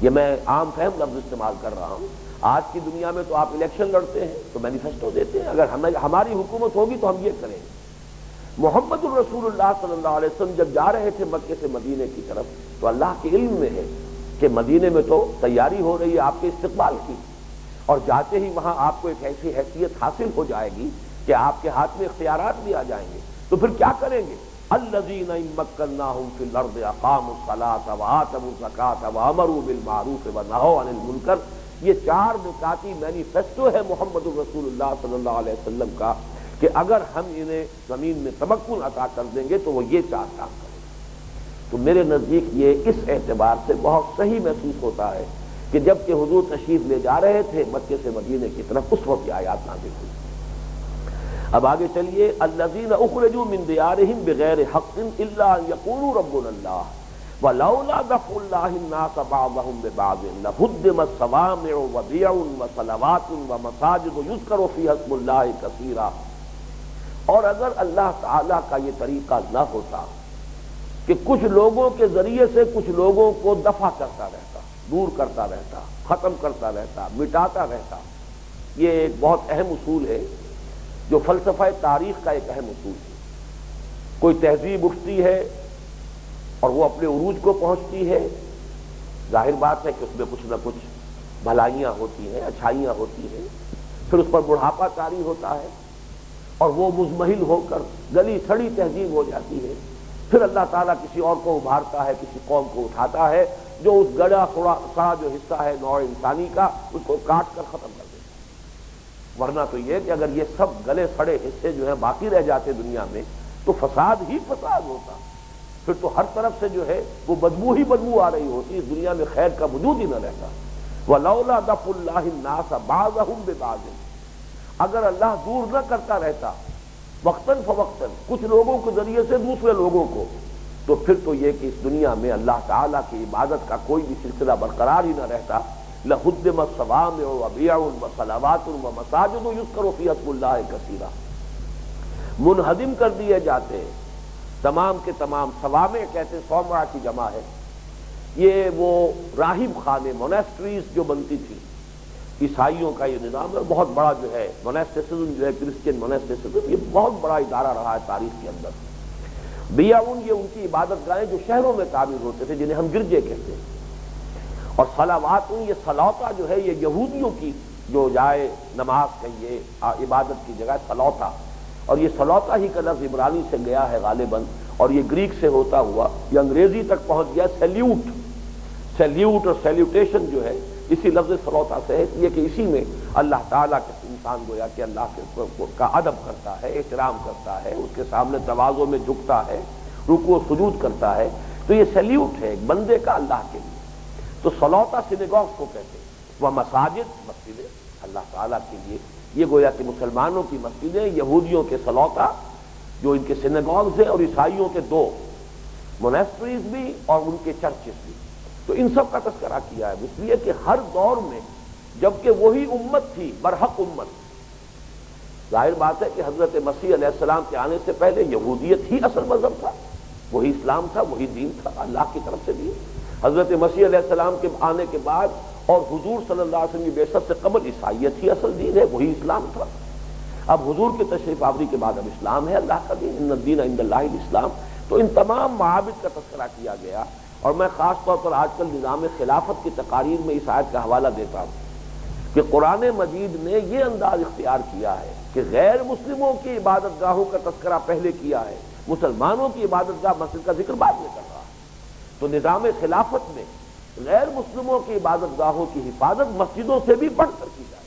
یہ میں عام فہم لفظ استعمال کر رہا ہوں، آج کی دنیا میں تو آپ الیکشن لڑتے ہیں تو مینیفیسٹو دیتے ہیں، اگر ہماری حکومت ہوگی تو ہم یہ کریں گے، محمد الرسول اللہ صلی اللہ علیہ وسلم جب جا رہے تھے مکے سے مدینے کی طرف تو اللہ کے علم میں ہے کہ مدینے میں تو تیاری ہو رہی ہے آپ کے استقبال کی، اور جاتے ہی وہاں آپ کو ایک ایسی حیثیت حاصل ہو جائے گی کہ آپ کے ہاتھ میں اختیارات بھی آ جائیں گے، تو پھر کیا کریں گے؟ الذین ان مکناہم فی الارض اقاموا الصلاۃ وآتوا الزکاۃ وامروا بالمعروف ونہوا عن المنکر، یہ 4 نکاتی مینیفیسٹو ہے محمد الرسول اللہ صلی اللہ علیہ وسلم کا کہ اگر ہم انہیں زمین میں تمکن عطا کر دیں گے تو وہ یہ 4 کام کریں گے۔ تو میرے نزدیک یہ اس اعتبار سے بہت صحیح محسوس ہوتا ہے کہ جب کہ حضور تشریف لے جا رہے تھے مکے سے مدینے کی طرف اس وقت یہ آیات نازل ہوئی۔ اب آگے چلیے، الذین اخرجوا من دیارہم بغیر حق الا ان یقولوا ربنا اللہ ولولا دفع اللہ الناس بعضهم ببعض لهدمت صوامع وبیع وصلوات ومساجد یذکر فیہا اسم اللہ کثیرا، اور اگر اللہ تعالی کا یہ طریقہ نہ ہوتا کہ کچھ لوگوں کے ذریعے سے کچھ لوگوں کو دفع کرتا رہتا، دور کرتا رہتا، ختم کرتا رہتا، مٹاتا رہتا، یہ ایک بہت اہم اصول ہے جو فلسفہ تاریخ کا ایک اہم اصول ہے۔ کوئی تہذیب اٹھتی ہے اور وہ اپنے عروج کو پہنچتی ہے، ظاہر بات ہے کہ اس میں کچھ نہ کچھ بھلائیاں ہوتی ہیں، اچھائیاں ہوتی ہیں، پھر اس پر بڑھاپا طاری ہوتا ہے اور وہ مزمحل ہو کر گلی سڑی تہذیب ہو جاتی ہے، پھر اللہ تعالیٰ کسی اور کو ابھارتا ہے، کسی قوم کو اٹھاتا ہے جو اس گڑا سڑا جو حصہ ہے نوع انسانی کا اس کو کاٹ کر ختم کر دیتا ہے۔ ورنہ تو یہ کہ اگر یہ سب گلے سڑے حصے جو ہیں باقی رہ جاتے دنیا میں تو فساد ہی فساد ہوتا، پھر تو ہر طرف سے جو ہے وہ بدبو ہی بدبو آ رہی ہوتی، اس دنیا میں خیر کا وجود ہی نہ رہتا۔ وَلَوْلَا دَفْعُ اللَّهِ النَّاسَ بَعْضَهُمْ بِبَعْضٍ، اگر اللہ دور نہ کرتا رہتا وقتاً فوقتاً کچھ لوگوں کے ذریعے سے دوسرے لوگوں کو، تو پھر تو یہ کہ اس دنیا میں اللہ تعالیٰ کی عبادت کا کوئی بھی سلسلہ برقرار ہی نہ رہتا۔ لَهُدِّمَتْ صَوَامِعُ وَبِيَعٌ وَصَلَوَاتٌ وَمَسَاجِدُ يُذْكَرُ فِيهَا اسْمُ اللَّهِ كَثِيرًا، منہدم کر دیے جاتے تمام کے تمام۔ صوامع کہتے ہیں، صومعہ کی جمع ہے، یہ وہ راہب خانے مونیسٹریز جو بنتی تھی، عیسائیوں کا یہ نظام ہے، بہت بڑا جو ہے مونیسٹسزم جو ہے، کرسچین مونیسٹسزم، یہ بہت بڑا ادارہ رہا ہے تاریخ کے اندر۔ بیعون یہ ان کی عبادت گاہیں جو شہروں میں تعمیر ہوتے تھے جنہیں ہم گرجے کہتے ہیں، اور صلوات یہ صلوتا جو ہے یہ یہودیوں کی جو جائے نماز کہیے عبادت کی جگہ صلوتا، اور یہ صلوتا ہی کا لفظ عبرانی سے گیا ہے غالباً، اور یہ گریک سے ہوتا ہوا یہ انگریزی تک پہنچ گیا سیلیوٹ، سیلیوٹ اور سیلیوٹیشن جو ہے اسی لفظ صلوتا سے ہے، یہ کہ اسی میں اللہ تعالیٰ کے انسان گویا کہ اللہ کا ادب کرتا ہے، احترام کرتا ہے، اس کے سامنے تواضع میں جھکتا ہے، رکوع و سجود کرتا ہے، تو یہ سیلیوٹ ہے ایک بندے کا اللہ کے لیے۔ تو صلوتا سینیگوگ کو کہتے ہیں، وہ مساجد مسجدیں اللہ تعالیٰ کے لیے، یہ گویا کہ مسلمانوں کی مسجدیں، یہودیوں کے صلوتا جو ان کے سینیگوگز ہیں، اور عیسائیوں کے 2 مونیسٹریز بھی اور ان کے چرچز بھی۔ تو ان سب کا تذکرہ کیا ہے اس لیے کہ ہر دور میں جبکہ وہی امت تھی، برحق امت، ظاہر بات ہے کہ حضرت مسیح علیہ السلام کے آنے سے پہلے یہودیت ہی اصل مذہب تھا، وہی اسلام تھا، وہی دین تھا اللہ کی طرف سے بھی۔ حضرت مسیح علیہ السلام کے آنے کے بعد اور حضور صلی اللہ علیہ وسلم کی بعثت سے قبل عیسائیت ہی اصل دین ہے، وہی اسلام تھا۔ اب حضور کی تشریف آوری کے بعد اب اسلام ہے اللہ کا دین، ان الدین عند اللہ الاسلام۔ تو ان تمام معابد کا تذکرہ کیا گیا، اور میں خاص طور پر آج کل نظام خلافت کی تقاریر میں اس آیت کا حوالہ دیتا ہوں کہ قرآن مجید نے یہ انداز اختیار کیا ہے کہ غیر مسلموں کی عبادت گاہوں کا تذکرہ پہلے کیا ہے، مسلمانوں کی عبادت گاہ مسجد کا ذکر بعد میں کر رہا ہے۔ تو نظام خلافت میں غیر مسلموں کی عبادت گاہوں کی حفاظت مسجدوں سے بھی بڑھ کر کی جائے۔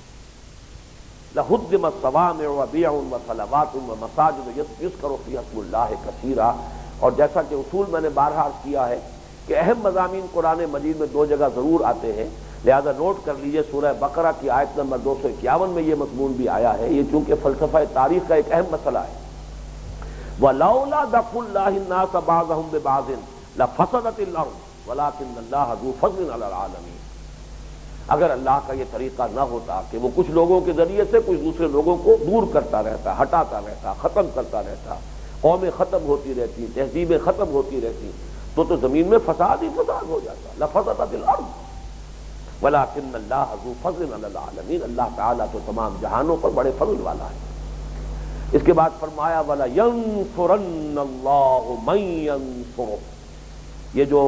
لَهُدِّمَتْ صَوَامِعُ وَبِيعٌ وَصَلَوَاتٌ وَمَسَاجِدُ يُذْكَرُ فِيهَا اسْمُ اللَّهِ كَثِيرًا، اور جیسا کہ اصول میں نے بارہا عرض کیا ہے کہ اہم مضامین قرآن مجید میں 2 جگہ ضرور آتے ہیں، لہذا نوٹ کر لیجئے سورہ بقرہ کی آیت نمبر 251 میں یہ مضمون بھی آیا ہے، یہ چونکہ فلسفہ تاریخ کا ایک اہم مسئلہ ہے۔ وَلَوْلَا دَفْعُ اللَّهِ النَّاسَ بَعْضَهُمْ بِبَعْضٍ لَفَسَدَتِ الْأَرْضُ وَلَٰكِنَّ اللَّهَ ذُو فَضْلٍ عَلَى الْعَالَمِينَ، اگر اللہ کا یہ طریقہ نہ ہوتا کہ وہ کچھ لوگوں کے ذریعے سے کچھ دوسرے لوگوں کو دور کرتا رہتا، ہٹاتا رہتا، ختم کرتا رہتا، قومیں ختم ہوتی رہتی، تہذیبیں ختم ہوتی رہتی، تو زمین میں فساد ہی فساد ہو جاتا۔ لفسدت الارض ولکن اللہ ذو فضل علی العالمین، اللہ تعالیٰ تو تمام جہانوں پر بڑے فضل والا ہے۔ اس کے بعد فرمایا وَلَا يَنصُرَنَّ اللَّهُ مَن يَنصُرُهُ، یہ جو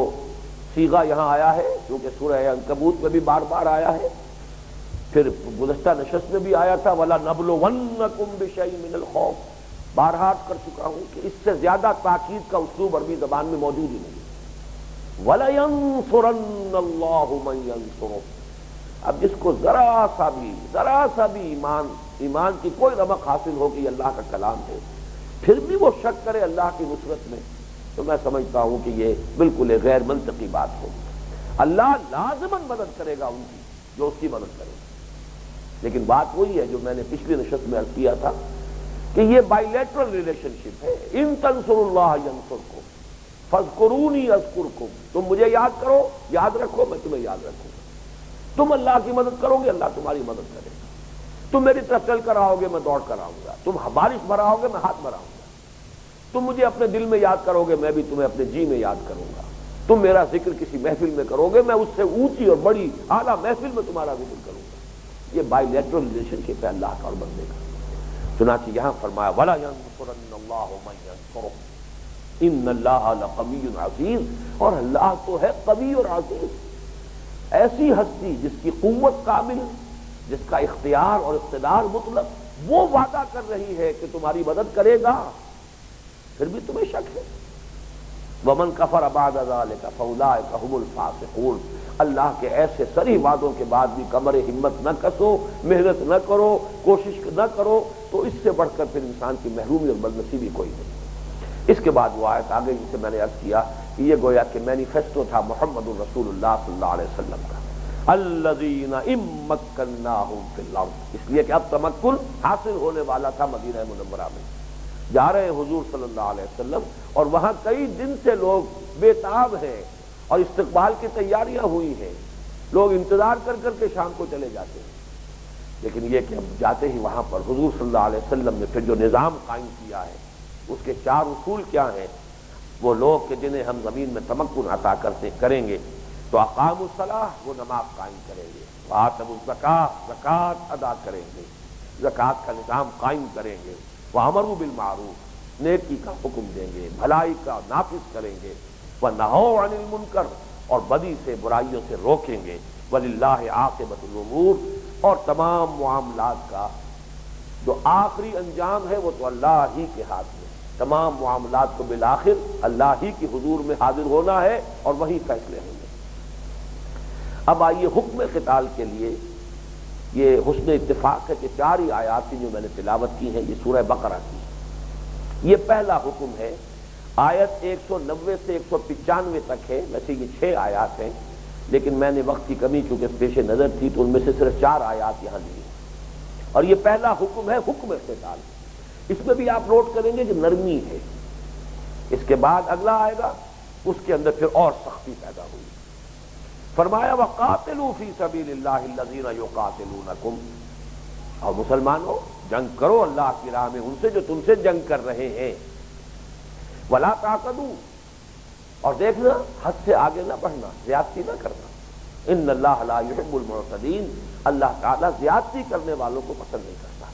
صیغہ یہاں آیا ہے کیونکہ سورہ عنکبوت میں بھی بار بار آیا ہے، پھر گزشتہ نشست میں بھی آیا تھا وَلَنَبْلُوَنَّكُمْ بِشَيْءٍ مِّنَ الْخَوْفِ، بارہا کر چکا ہوں کہ اس سے زیادہ تاکید کا اسلوب عربی زبان میں موجود ہی نہیں ہے۔ وَلَيَنصُرَنَّ اللَّهُ مَن يَنصُرُهُ، اب جس کو ذرا سا بھی ایمان کی کوئی رمق حاصل ہو کہ یہ اللہ کا کلام ہے، پھر بھی وہ شک کرے اللہ کی نصرت میں، تو میں سمجھتا ہوں کہ یہ بالکل ایک غیر منطقی بات ہوگی۔ اللہ لازماً مدد کرے گا ان کی جو اس کی مدد کرے گا، لیکن بات وہی ہے جو میں نے پچھلی نشست میں عرض کیا تھا کہ یہ بائی لیٹرل ریلیشن شپ ہے۔ ان تنصروا اللہ ینصرکم فاذکرونی اذکرکم، تم مجھے یاد کرو، یاد رکھو، میں تمہیں یاد رکھوں گا۔ تم اللہ کی مدد کرو گے، اللہ تمہاری مدد کرے گا۔ تم میری طرف چل کر آؤ گے، میں دوڑ کر آؤں گا۔ تم بارش بھراؤ گے، میں ہاتھ بھراؤں گا۔ تم مجھے اپنے دل میں یاد کرو گے، میں بھی تمہیں اپنے جی میں یاد کروں گا۔ تم میرا ذکر کسی محفل میں کرو گے، میں اس سے اونچی اور بڑی اعلیٰ محفل میں تمہارا ذکر کروں گا۔ یہ بائی لیٹرل ریلیشن شپ ہے اللہ کا اور بندے کا۔ چنانچہ یہاں فرمایا وَلَا يَنصُرَنَّ اللَّهُ مَن يَنصُرُهُ إِنَّ اللَّهَ لَقَوِيٌّ عَزِيزٌ، اور اللہ تو ہے قوی اور عزیز، ایسی ہستی جس کی قوت کامل، جس کا اختیار اور اقتدار مطلق، وہ وعدہ کر رہی ہے کہ تمہاری مدد کرے گا، پھر بھی تمہیں شک ہے۔ وَمَن كَفَرَ بَعْدَ ذَلِكَ فَأُولَٰئِكَ هُمُ الْفَاسِقُونَ، اللہ کے ایسے صریح وعدوں کے بعد بھی کمر ہمت نہ کسو، محنت نہ کرو، کوشش نہ کرو، تو اس سے بڑھ کر پھر انسان کی محرومی اور بدنصیبی کوئی نہیں۔ اس کے بعد وہ آیت آگے جسے میں نے عرض کیا کہ یہ گویا کہ مینیفیسٹو تھا محمد الرسول اللہ صلی اللہ علیہ وسلم کا، الذین ان مکناہم فی الارض، اس لیے کہ اب تمکن حاصل ہونے والا تھا مدینہ منورہ میں، جا رہے حضور صلی اللہ علیہ وسلم، اور وہاں کئی دن سے لوگ بے تاب ہیں اور استقبال کی تیاریاں ہوئی ہیں، لوگ انتظار کر کر کے شام کو چلے جاتے ہیں، لیکن یہ کہ اب جاتے ہی وہاں پر حضور صلی اللہ علیہ وسلم نے پھر جو نظام قائم کیا ہے، اس کے 4 اصول کیا ہیں، وہ لوگ کہ جنہیں ہم زمین میں تمکن عطا کریں گے تو اقاموا الصلاۃ، وہ نماز قائم کریں گے، وآتوا الزکاۃ، زکوٰۃ ادا کریں گے، زکوٰۃ کا نظام قائم کریں گے، وامروا بالمعروف، نیکی کا حکم دیں گے، بھلائی کا نافذ کریں گے، ونہوا عن المنکر، اور بدی سے برائیوں سے روکیں گے، وللہ عاقبۃ الامور، اور تمام معاملات کا جو آخری انجام ہے وہ تو اللہ ہی کے ہاتھ میں، تمام معاملات کو بالآخر اللہ ہی کی حضور میں حاضر ہونا ہے اور وہی فیصلے ہوں گے۔ اب آئیے حکم قتال کے لیے، یہ حسن اتفاق ہے کہ 4 ہی آیات جو میں نے تلاوت کی ہیں یہ سورہ بقرہ کی ہے۔ یہ پہلا حکم ہے، آیت 190 سے 195 تک ہے، ویسے یہ 6 آیات ہیں، لیکن میں نے وقت کی کمی چونکہ پیش نظر تھی تو ان میں سے صرف 4 آیات یہاں لی ہیں، اور یہ پہلا حکم ہے حکم قتال۔ اس میں بھی آپ نوٹ کریں گے کہ نرمی ہے، اس کے بعد اگلا آئے گا اس کے اندر پھر اور سختی پیدا ہوئی۔ فرمایا وَقَاتِلُوا فِي سَبِيلِ اللَّهِ الَّذِينَ يُقَاتِلُونَكُمْ، اور مسلمانوں جنگ کرو اللہ کی راہ میں ان سے جو تم سے جنگ کر رہے ہیں، وَلَا تَعْتَدُوا، اور دیکھنا حد سے آگے نہ بڑھنا، زیادتی نہ کرنا، إِنَّ اللَّهَ لَا يُحِبُّ الْمُعْتَدِينَ، اللہ تعالیٰ زیادتی کرنے والوں کو پسند نہیں کرتا۔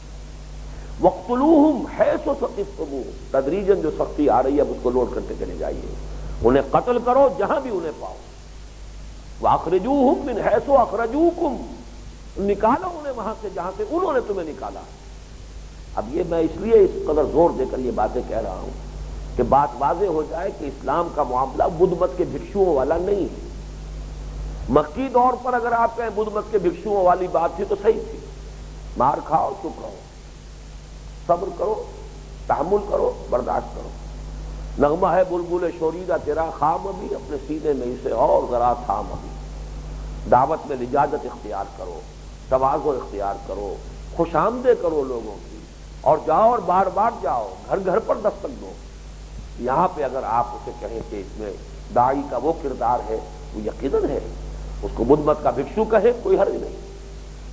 وَاقْتُلُوهُمْ حَيْثُ ثَقِفْتُمُوهُمْ، تدریجاً جو سختی آ رہی ہے اب اس کو لوڈ کرتے چلے جائیے، انہیں قتل کرو جہاں بھی انہیں پاؤ، وَأَخْرِجُوهُمْ مِنْ حَيْثُ أَخْرَجُوكُمْ، نکالو انہیں وہاں سے جہاں سے انہوں نے تمہیں نکالا۔ اب یہ میں اس لیے اس قدر زور دے کر یہ باتیں کہہ رہا ہوں کہ بات واضح ہو جائے کہ اسلام کا معاملہ بدھ مت کے بھکشوؤں والا نہیں ہے۔ مکی دور پر اگر آپ کہیں بدھ مت کے بھکشوؤں والی بات تھی تو صحیح تھی، مار کھاؤ چپ رہو، صبر کرو، تحمل کرو، برداشت کرو، نغمہ ہے بلبل شوریدہ تیرا خام ابھی، اپنے سینے میں اسے اور ذرا تھام ابھی، دعوت میں لجاجت اختیار کرو، تواضع اختیار کرو، خوش آمدیں کرو لوگوں کی، اور جاؤ اور بار بار جاؤ، گھر گھر پر دستک دو۔ یہاں پہ اگر آپ اسے کہیں کہ اس میں داعی کا وہ کردار ہے، وہ یقیناً ہے، اس کو بدھ مت کا بھکشو کہے کوئی حرج نہیں،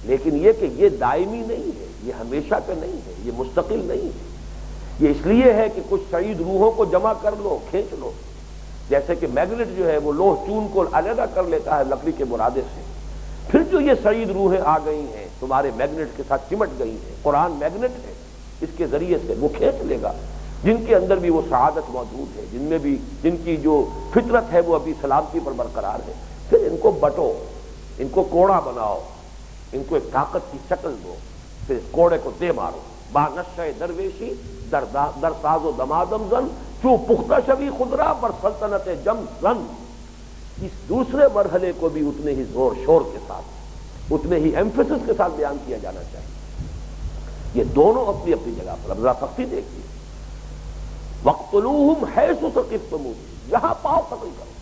لیکن یہ کہ یہ دائمی نہیں ہے، یہ ہمیشہ کا نہیں ہے، یہ مستقل نہیں ہے، یہ اس لیے ہے کہ کچھ سعید روحوں کو جمع کر لو، کھینچ لو، جیسے کہ میگنیٹ جو ہے وہ لوہ چون کو علیحدہ کر لیتا ہے لکڑی کے برادے سے، پھر جو یہ سعید روحیں آ گئی ہیں تمہارے میگنیٹ کے ساتھ چمٹ گئی ہیں، قرآن میگنیٹ ہے، اس کے ذریعے سے وہ کھینچ لے گا جن کے اندر بھی وہ سعادت موجود ہے، جن میں بھی جن کی جو فطرت ہے وہ ابھی سلامتی پر برقرار ہے، پھر ان کو بٹو، ان کو کوڑا بناؤ، ان کو ایک طاقت کی شکل دو، پھر اس کوڑے کو دے مارو۔ با نشہ درویشی در ساز و دمادم زن چو پختہ شوی خضرا بر سلطنت جم زن۔ اس دوسرے مرحلے کو بھی اتنے ہی زور شور کے ساتھ، اتنے ہی ایمفیسس کے ساتھ بیان کیا جانا چاہیے۔ یہ دونوں اپنی اپنی جگہ پر ذرا سختی دیکھیے، وَاقْتُلُوهُمْ حَيْثُ ثَقِفْتُمُوهُمْ، جہاں پاؤ قتل کرو،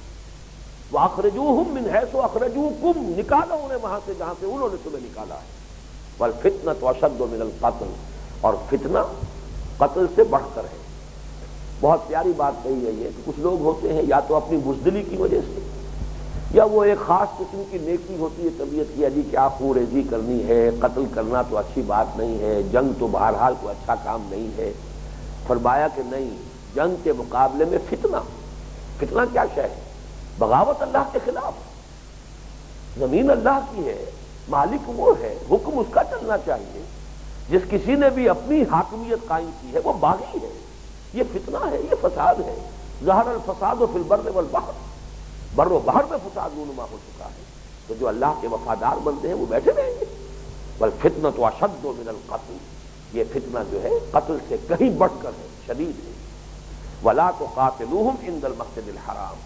وَأَخْرِجُوهُمْ مِنْ حَيْثُ أَخْرَجُوكُمْ، نکالو انہیں وہاں سے جہاں سے انہوں نے تمہیں نکالا ہے، وَالْفِتْنَةُ أَشَدُّ مِنَ الْقَتْلِ، اور فتنہ قتل سے بڑھ کر ہے۔ بہت پیاری بات کہی ہے یہ کہ کچھ لوگ ہوتے ہیں یا تو اپنی بزدلی کی وجہ سے، یا وہ ایک خاص قسم کی نیکی ہوتی ہے طبیعت کی، جی کیا خوریزی کرنی ہے، قتل کرنا تو اچھی بات نہیں ہے، جنگ تو بہرحال کوئی اچھا کام نہیں ہے۔ فرمایا کہ نہیں، جنگ کے مقابلے میں فتنہ کیا شے ہے؟ بغاوت اللہ کے خلاف، زمین اللہ کی ہے، مالک وہ ہے، حکم اس کا چلنا چاہیے۔ جس کسی نے بھی اپنی حاکمیت قائم کی ہے وہ باغی ہے، یہ فتنہ ہے، یہ فساد ہے۔ ظہر الفساد فی البر والبحر، بر و بحر میں فساد رونما ہو چکا ہے، تو جو اللہ کے وفادار بندے ہیں وہ بیٹھے رہیں گے۔ والفتنۃ اشد من القتل، یہ فتنہ جو ہے قتل سے کہیں بڑھ کر ہے، شدید ہے۔ ولا تقاتلوہم عند المسجد الحرام،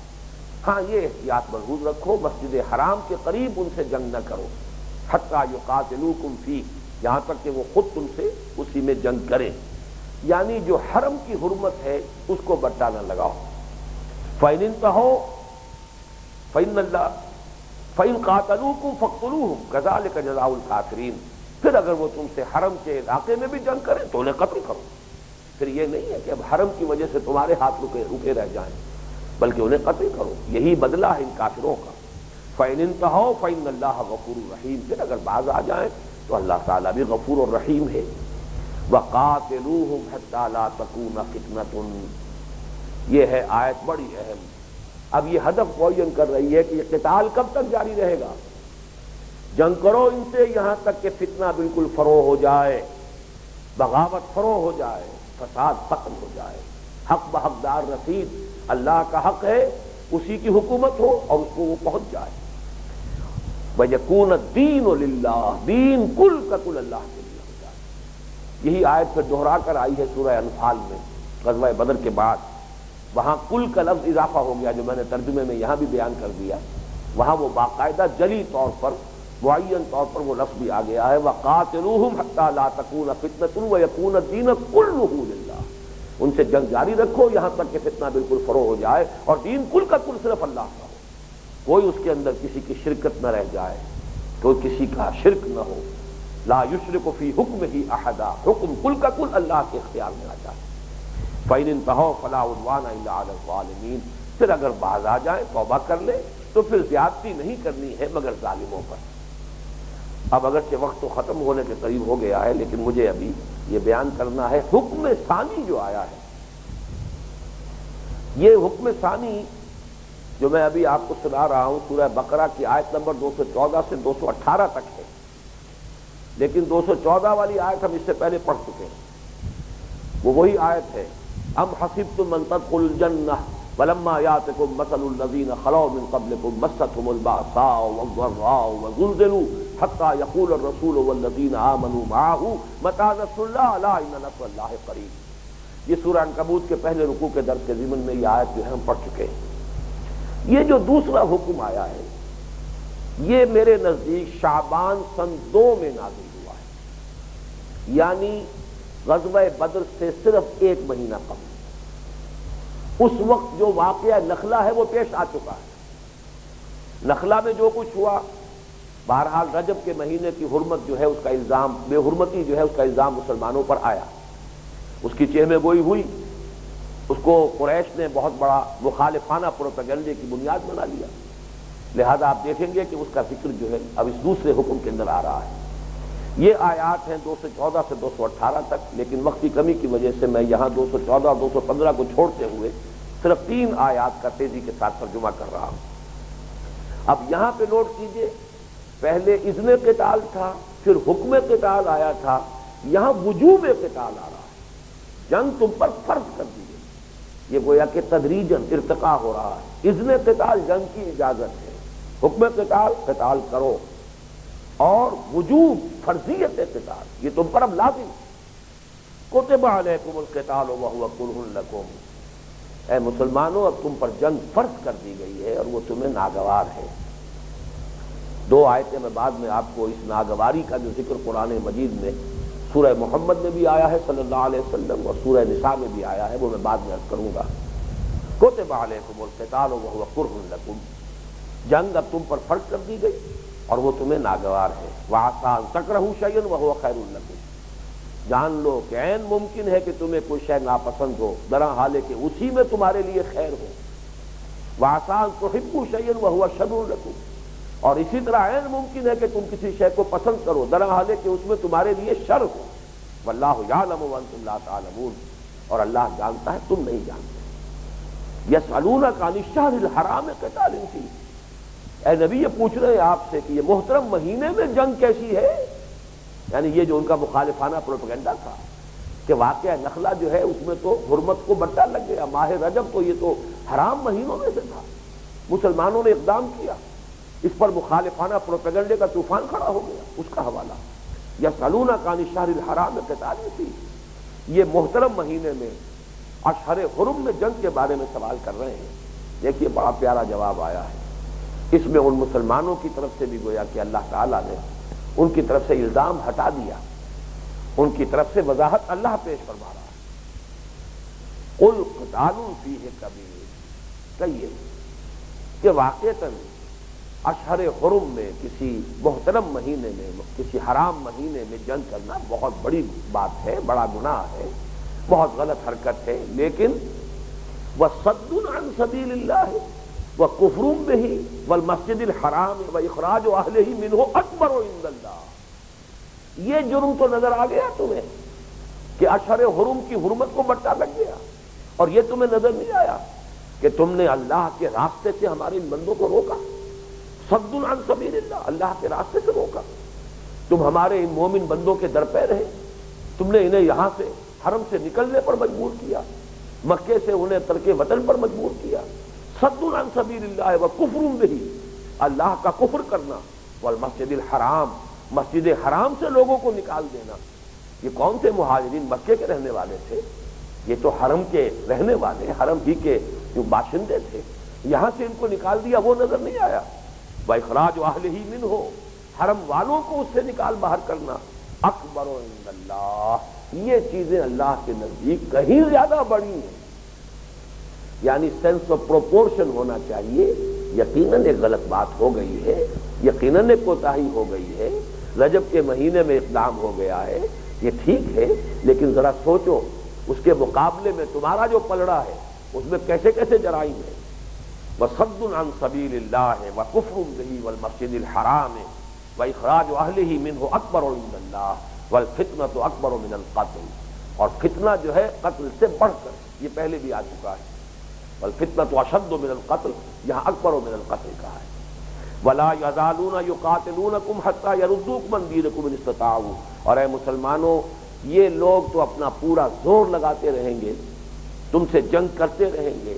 ہاں یہ احتیاط محفوظ رکھو، مسجد حرام کے قریب ان سے جنگ نہ کرو، حتی یقاتلوکم فیہ، یہاں تک کہ وہ خود تم سے اسی میں جنگ کریں، یعنی جو حرم کی حرمت ہے اس کو بٹا نہ لگاؤ۔ فَإِنِ انتہوا فَإِنَّ اللَّهَ فَإِنْ قَاتَلُوكُمْ فَاقْتُلُوهُمْ كَذَلِكَ جَزَاءُ الْكَافِرِينَ، پھر اگر وہ تم سے حرم کے علاقے میں بھی جنگ کریں تو انہیں قتل کرو۔ پھر یہ نہیں ہے کہ اب حرم کی وجہ سے تمہارے ہاتھ رکے رہ جائیں، بلکہ انہیں قتل کرو، یہی بدلہ ہے ان کافروں کا۔ فَإِنِ انتہوا فَإِنَّ اللَّهَ غَفُورٌ رَحِيمٌ، پھر اگر باز آ جائیں تو اللہ تعالیٰ بھی غفور اور رحیم ہے۔ وَقَاتِلُوهُمْ حَتَّى لَا تَكُونَ فِتْنَةٌ، یہ ہے آیت بڑی اہم۔ اب یہ ہدف معین کر رہی ہے کہ یہ قتال کب تک جاری رہے گا؟ جنگ کرو ان سے یہاں تک کہ فتنہ بالکل فروغ ہو جائے، بغاوت فروغ ہو جائے، فساد ختم ہو جائے، حق بحقدار رسید، اللہ کا حق ہے اسی کی حکومت ہو اور اس کو وہ پہنچ جائے۔ وَيَكُونَ الدِّينُ لِلَّهِ، دین کل کا کل اللہ کے لیے ہو جائے۔ یہی آیت پھر دہرا کر آئی ہے سورہ انفال میں، غزوہ بدر کے بعد، وہاں کل کا لفظ اضافہ ہو گیا جو میں نے ترجمے میں یہاں بھی بیان کر دیا، وہاں وہ باقاعدہ جلی طور پر معین طور پر وہ لفظ بھی آ گیا ہے، وَقَاتِلُوهُمْ حَتَّى لَا تَكُونَ فِتْنَةٌ وَيَكُونَ الدِّينُ كُلُّهُ لِلَّهِ، ان سے جنگ جاری رکھو یہاں تک کہ فتنہ بالکل فروغ ہو جائے اور دین کل کا کل صرف اللہ کا ہو، کوئی اس کے اندر کسی کی شرکت نہ رہ جائے، کوئی کسی کا شرک نہ ہو، لا یشرک فی حکمہ احدا، حکم کل کا کل اللہ کے اختیار میں آ جائے۔ فَإِنِ انتہوا فَلَا عُدْوَانَ إِلَّا عَلَى الظَّالِمِينَ، پھر اگر باز آ جائیں توبہ کر لیں تو پھر زیادتی نہیں کرنی ہے مگر ظالموں پر۔ اب اگرچہ وقت تو ختم ہونے کے قریب ہو گیا ہے، لیکن مجھے ابھی یہ بیان کرنا ہے حکم ثانی جو آیا ہے، یہ حکم ثانی جو میں ابھی آپ کو سنا رہا ہوں سورہ بقرہ کی آیت نمبر 214 سے 218 تک ہے، لیکن 214 والی آیت ہم اس سے پہلے پڑھ چکے ہیں، وہ وہی آیت ہے، ام حسبتم ان تدخلوا الجنہ ولما یاتکم مثل الذین خلوا من قبلکم مستهم البأساء والضراء وزلزلوا حتى يقول الرسول والذین آمنوا معه متى نصر اللہ الا ان نصر اللہ قریب۔ یہ سورہ عنکبوت کے پہلے رکوع کے درس کے ضمن میں یہ آیت جو ہے ہم پڑھ چکے ہیں۔ یہ جو دوسرا حکم آیا ہے یہ میرے نزدیک شعبان سن 2 میں نازل ہوا ہے، یعنی غزوہ بدر سے صرف 1 مہینہ قبل۔ اس وقت جو واقعہ نخلہ ہے وہ پیش آ چکا ہے، نخلہ میں جو کچھ ہوا، بہرحال رجب کے مہینے کی حرمت جو ہے اس کا الزام، بے حرمتی جو ہے اس کا الزام مسلمانوں پر آیا، اس کی چہمے گوئی ہوئی، اس کو قریش نے بہت بڑا مخالفانہ پروپیگنڈے کی بنیاد بنا لیا، لہذا آپ دیکھیں گے کہ اس کا ذکر جو ہے اب اس دوسرے حکم کے اندر آ رہا ہے۔ یہ آیات ہیں 214 سے 218 تک، لیکن وقت کی کمی کی وجہ سے میں یہاں 214 اور 215 کو چھوڑتے ہوئے صرف 3 آیات کا تیزی کے ساتھ ترجمہ کر رہا ہوں۔ اب یہاں پہ نوٹ کیجئے، پہلے اذن قتال تھا، پھر حکم قتال آیا تھا، یہاں وجوب قتال آ رہا ہے، جنگ تم پر فرض کر دی گئی، یہ گویا کہ تدریجاً ارتقا ہو رہا ہے۔ اذن قتال جنگ کی اجازت ہے، حکم قتال قتال کرو، اور وجوب فرضیت قتال یہ تم پر اب لازم۔ کتب علیکم القتال وہو کرہ لکم، اے مسلمانوں اب تم پر جنگ فرض کر دی گئی ہے اور وہ تمہیں ناگوار ہے۔ دو آیتیں میں بعد میں آپ کو اس ناگواری کا جو ذکر قرآن مجید میں سورہ محمد میں بھی آیا ہے صلی اللہ علیہ وسلم اور سورہ نساء میں بھی آیا ہے، وہ میں بعد میں عرض کروں گا۔ کتب علیکم القتال وہو کرہ لکم، جنگ اب تم پر فرض کر دی گئی اور وہ تمہیں ناگوار ہے۔ وعسیٰ ان تکرہوا شیئا وہو خیر لکم، جان لو کہ عین ممکن ہے کہ تمہیں کوئی شے ناپسند ہو، درا حال ہے کہ اسی میں تمہارے لیے خیر ہو۔ وعسیٰ ان تحبوا شیئا وہو شر لکم، اور اسی طرح عین ممکن ہے کہ تم کسی شے کو پسند کرو، درا حال ہے کہ اس میں تمہارے لیے شر ہو۔ واللہ یعلم وانتم لا تعلمون، اور اللہ جانتا ہے تم نہیں جانتے۔ یسألونک عن الشہر الحرام قتال فیہ، اے نبی یہ پوچھ رہے ہیں آپ سے کہ یہ محترم مہینے میں جنگ کیسی ہے، یعنی یہ جو ان کا مخالفانہ پروپیگنڈا تھا کہ واقعہ نخلا جو ہے اس میں تو حرمت کو بٹا لگ گیا، ماہ رجب تو یہ تو حرام مہینوں میں سے تھا، مسلمانوں نے اقدام کیا، اس پر مخالفانہ پروپیگنڈے کا طوفان کھڑا ہو گیا، اس کا حوالہ یسألونک عن الشہر الحرام قتال فیہ، یہ محترم مہینے میں اشہر حرم میں جنگ کے بارے میں سوال کر رہے ہیں۔ دیکھیے بڑا پیارا جواب آیا ہے، اس میں ان مسلمانوں کی طرف سے بھی گویا کہ اللہ تعالیٰ نے ان کی طرف سے الزام ہٹا دیا، ان کی طرف سے وضاحت اللہ پیش فرما رہا ہے۔ قل قتال فیہ کبیر، کہیے کہ واقعتاً اشہر حرم میں کسی محترم مہینے میں کسی حرام مہینے میں جنگ کرنا بہت بڑی بات ہے، بڑا گناہ ہے، بہت غلط حرکت ہے، لیکن وصد عن سبیل اللہ وکفر بہ والمسجد الحرام واخراج اہلہ منہ اکبر عند اللہ، یہ جرم تو نظر آ گیا تمہیں کہ اشہر حرم کی حرمت کو بٹا لگ گیا، اور یہ تمہیں نظر نہیں آیا کہ تم نے اللہ کے راستے سے ہمارے ان بندوں کو روکا، صد عن سبیل اللہ، اللہ کے راستے سے روکا، تم ہمارے ان مومن بندوں کے در پہ رہے، تم نے انہیں یہاں سے حرم سے نکلنے پر مجبور کیا، مکے سے انہیں ترک وطن پر مجبور کیا، صد عن سبیل اللہ وکفر بہ، اللہ کا کفر کرنا، والمسجد الحرام، مسجد حرام سے لوگوں کو نکال دینا۔ یہ کون تھے مہاجرین؟ مکے کے رہنے والے تھے، یہ تو حرم کے رہنے والے، حرم ہی کے جو باشندے تھے، یہاں سے ان کو نکال دیا، وہ نظر نہیں آیا۔ وَإِخْرَاجُ أَهْلِهِ مِنْهُ، حرم والوں کو اس سے نکال باہر کرنا، اکبر عند اللہ، یہ چیزیں اللہ کے نزدیک کہیں زیادہ بڑی ہیں، یعنی سینس آف پروپورشن ہونا چاہیے۔ یقیناً ایک غلط بات ہو گئی ہے، یقیناً ایک کوتاہی ہو گئی ہے، رجب کے مہینے میں اقدام ہو گیا ہے، یہ ٹھیک ہے، لیکن ذرا سوچو اس کے مقابلے میں تمہارا جو پلڑا ہے اس میں کیسے کیسے جرائم ہے۔ وصد عن سبیل اللہ وکفر بہ والمسجد الحرام واخراج اہلہ منہ اکبر عند اللہ والفتنۃ اکبر من القتل، اور فتنہ جو ہے قتل سے بڑھ کر، یہ پہلے بھی آ چکا ہے، والفتنۃ اشد من القتل، یہاں اکبر من القتل کہا ہے۔ ولا یزالون یقاتلونکم حتی یردوکم عن دینکم ان استطاعوا، اور اے مسلمانوں یہ لوگ تو اپنا پورا زور لگاتے رہیں گے، تم سے جنگ کرتے رہیں گے،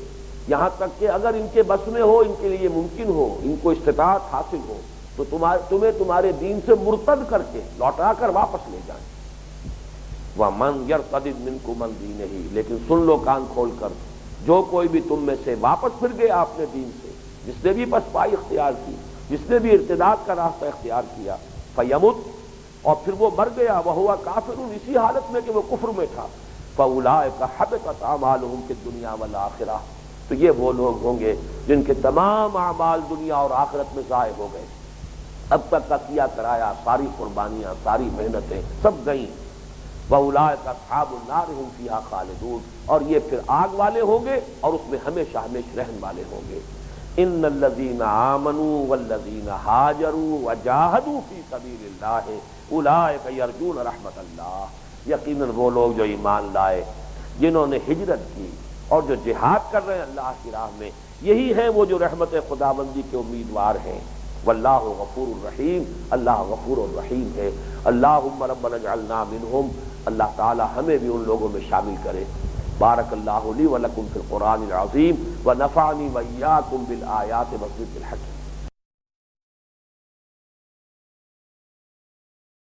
یہاں تک کہ اگر ان کے بس میں ہو، ان کے لیے ممکن ہو، ان کو استطاعت حاصل ہو تو تمہیں تمہارے دین سے مرتد کر کے لوٹا کر واپس لے جائیں۔ وَمَنْ يَرْتَدِدْ مِنْكُمْ عَنْ دِينِهِ، لیکن سن لو کان کھول کر، جو کوئی بھی تم میں سے واپس پھر گیا اپنے دین سے، جس نے بھی پسپائی اختیار کی، جس نے بھی ارتداد کا راستہ اختیار کیا، فَيَمُتْ، اور پھر وہ مر گیا، وَهُوَ كَافِرٌ، اسی حالت میں کہ وہ کفر میں تھا، فَأُولَٰئِكَ حَبِطَتْ أَعْمَالُهُمْ فِي الدُّنْيَا وَالْآخِرَةِ، تو یہ وہ لوگ ہوں گے جن کے تمام اعمال دنیا اور آخرت میں ضائع ہو گئے، اب تک کا کیا کرایا، ساری قربانیاں، ساری محنتیں سب گئیں۔ وَأُولَٰئِكَ أَصْحَابُ النَّارِ هُمْ فِيهَا خَالِدُونَ، اور یہ پھر آگ والے ہوں گے اور اس میں ہمیشہ ہمیشہ رہنے والے ہوں گے۔ إِنَّ الَّذِينَ آمَنُوا وَالَّذِينَ هَاجَرُوا وَجَاهَدُوا فِي سَبِيلِ اللَّهِ أُولَٰئِكَ يَرْجُونَ رَحْمَتَ اللَّهِ، یقیناً وہ لوگ جو ایمان لائے، جنہوں نے ہجرت کی اور جو جہاد کر رہے ہیں اللہ کی راہ میں، یہی ہیں وہ جو رحمت خداوندی کے امیدوار ہیں۔ واللہ غفور الرحیم، اللہ غفور الرحیم ہے۔ اللہم ربنا اجعلنا منہم، اللہ تعالی ہمیں بھی ان لوگوں میں شامل کرے۔ بارک اللہ لی ولکم فی القرآن العظیم ونفعنی وإیاکم بالآیات والذکر الحکیم۔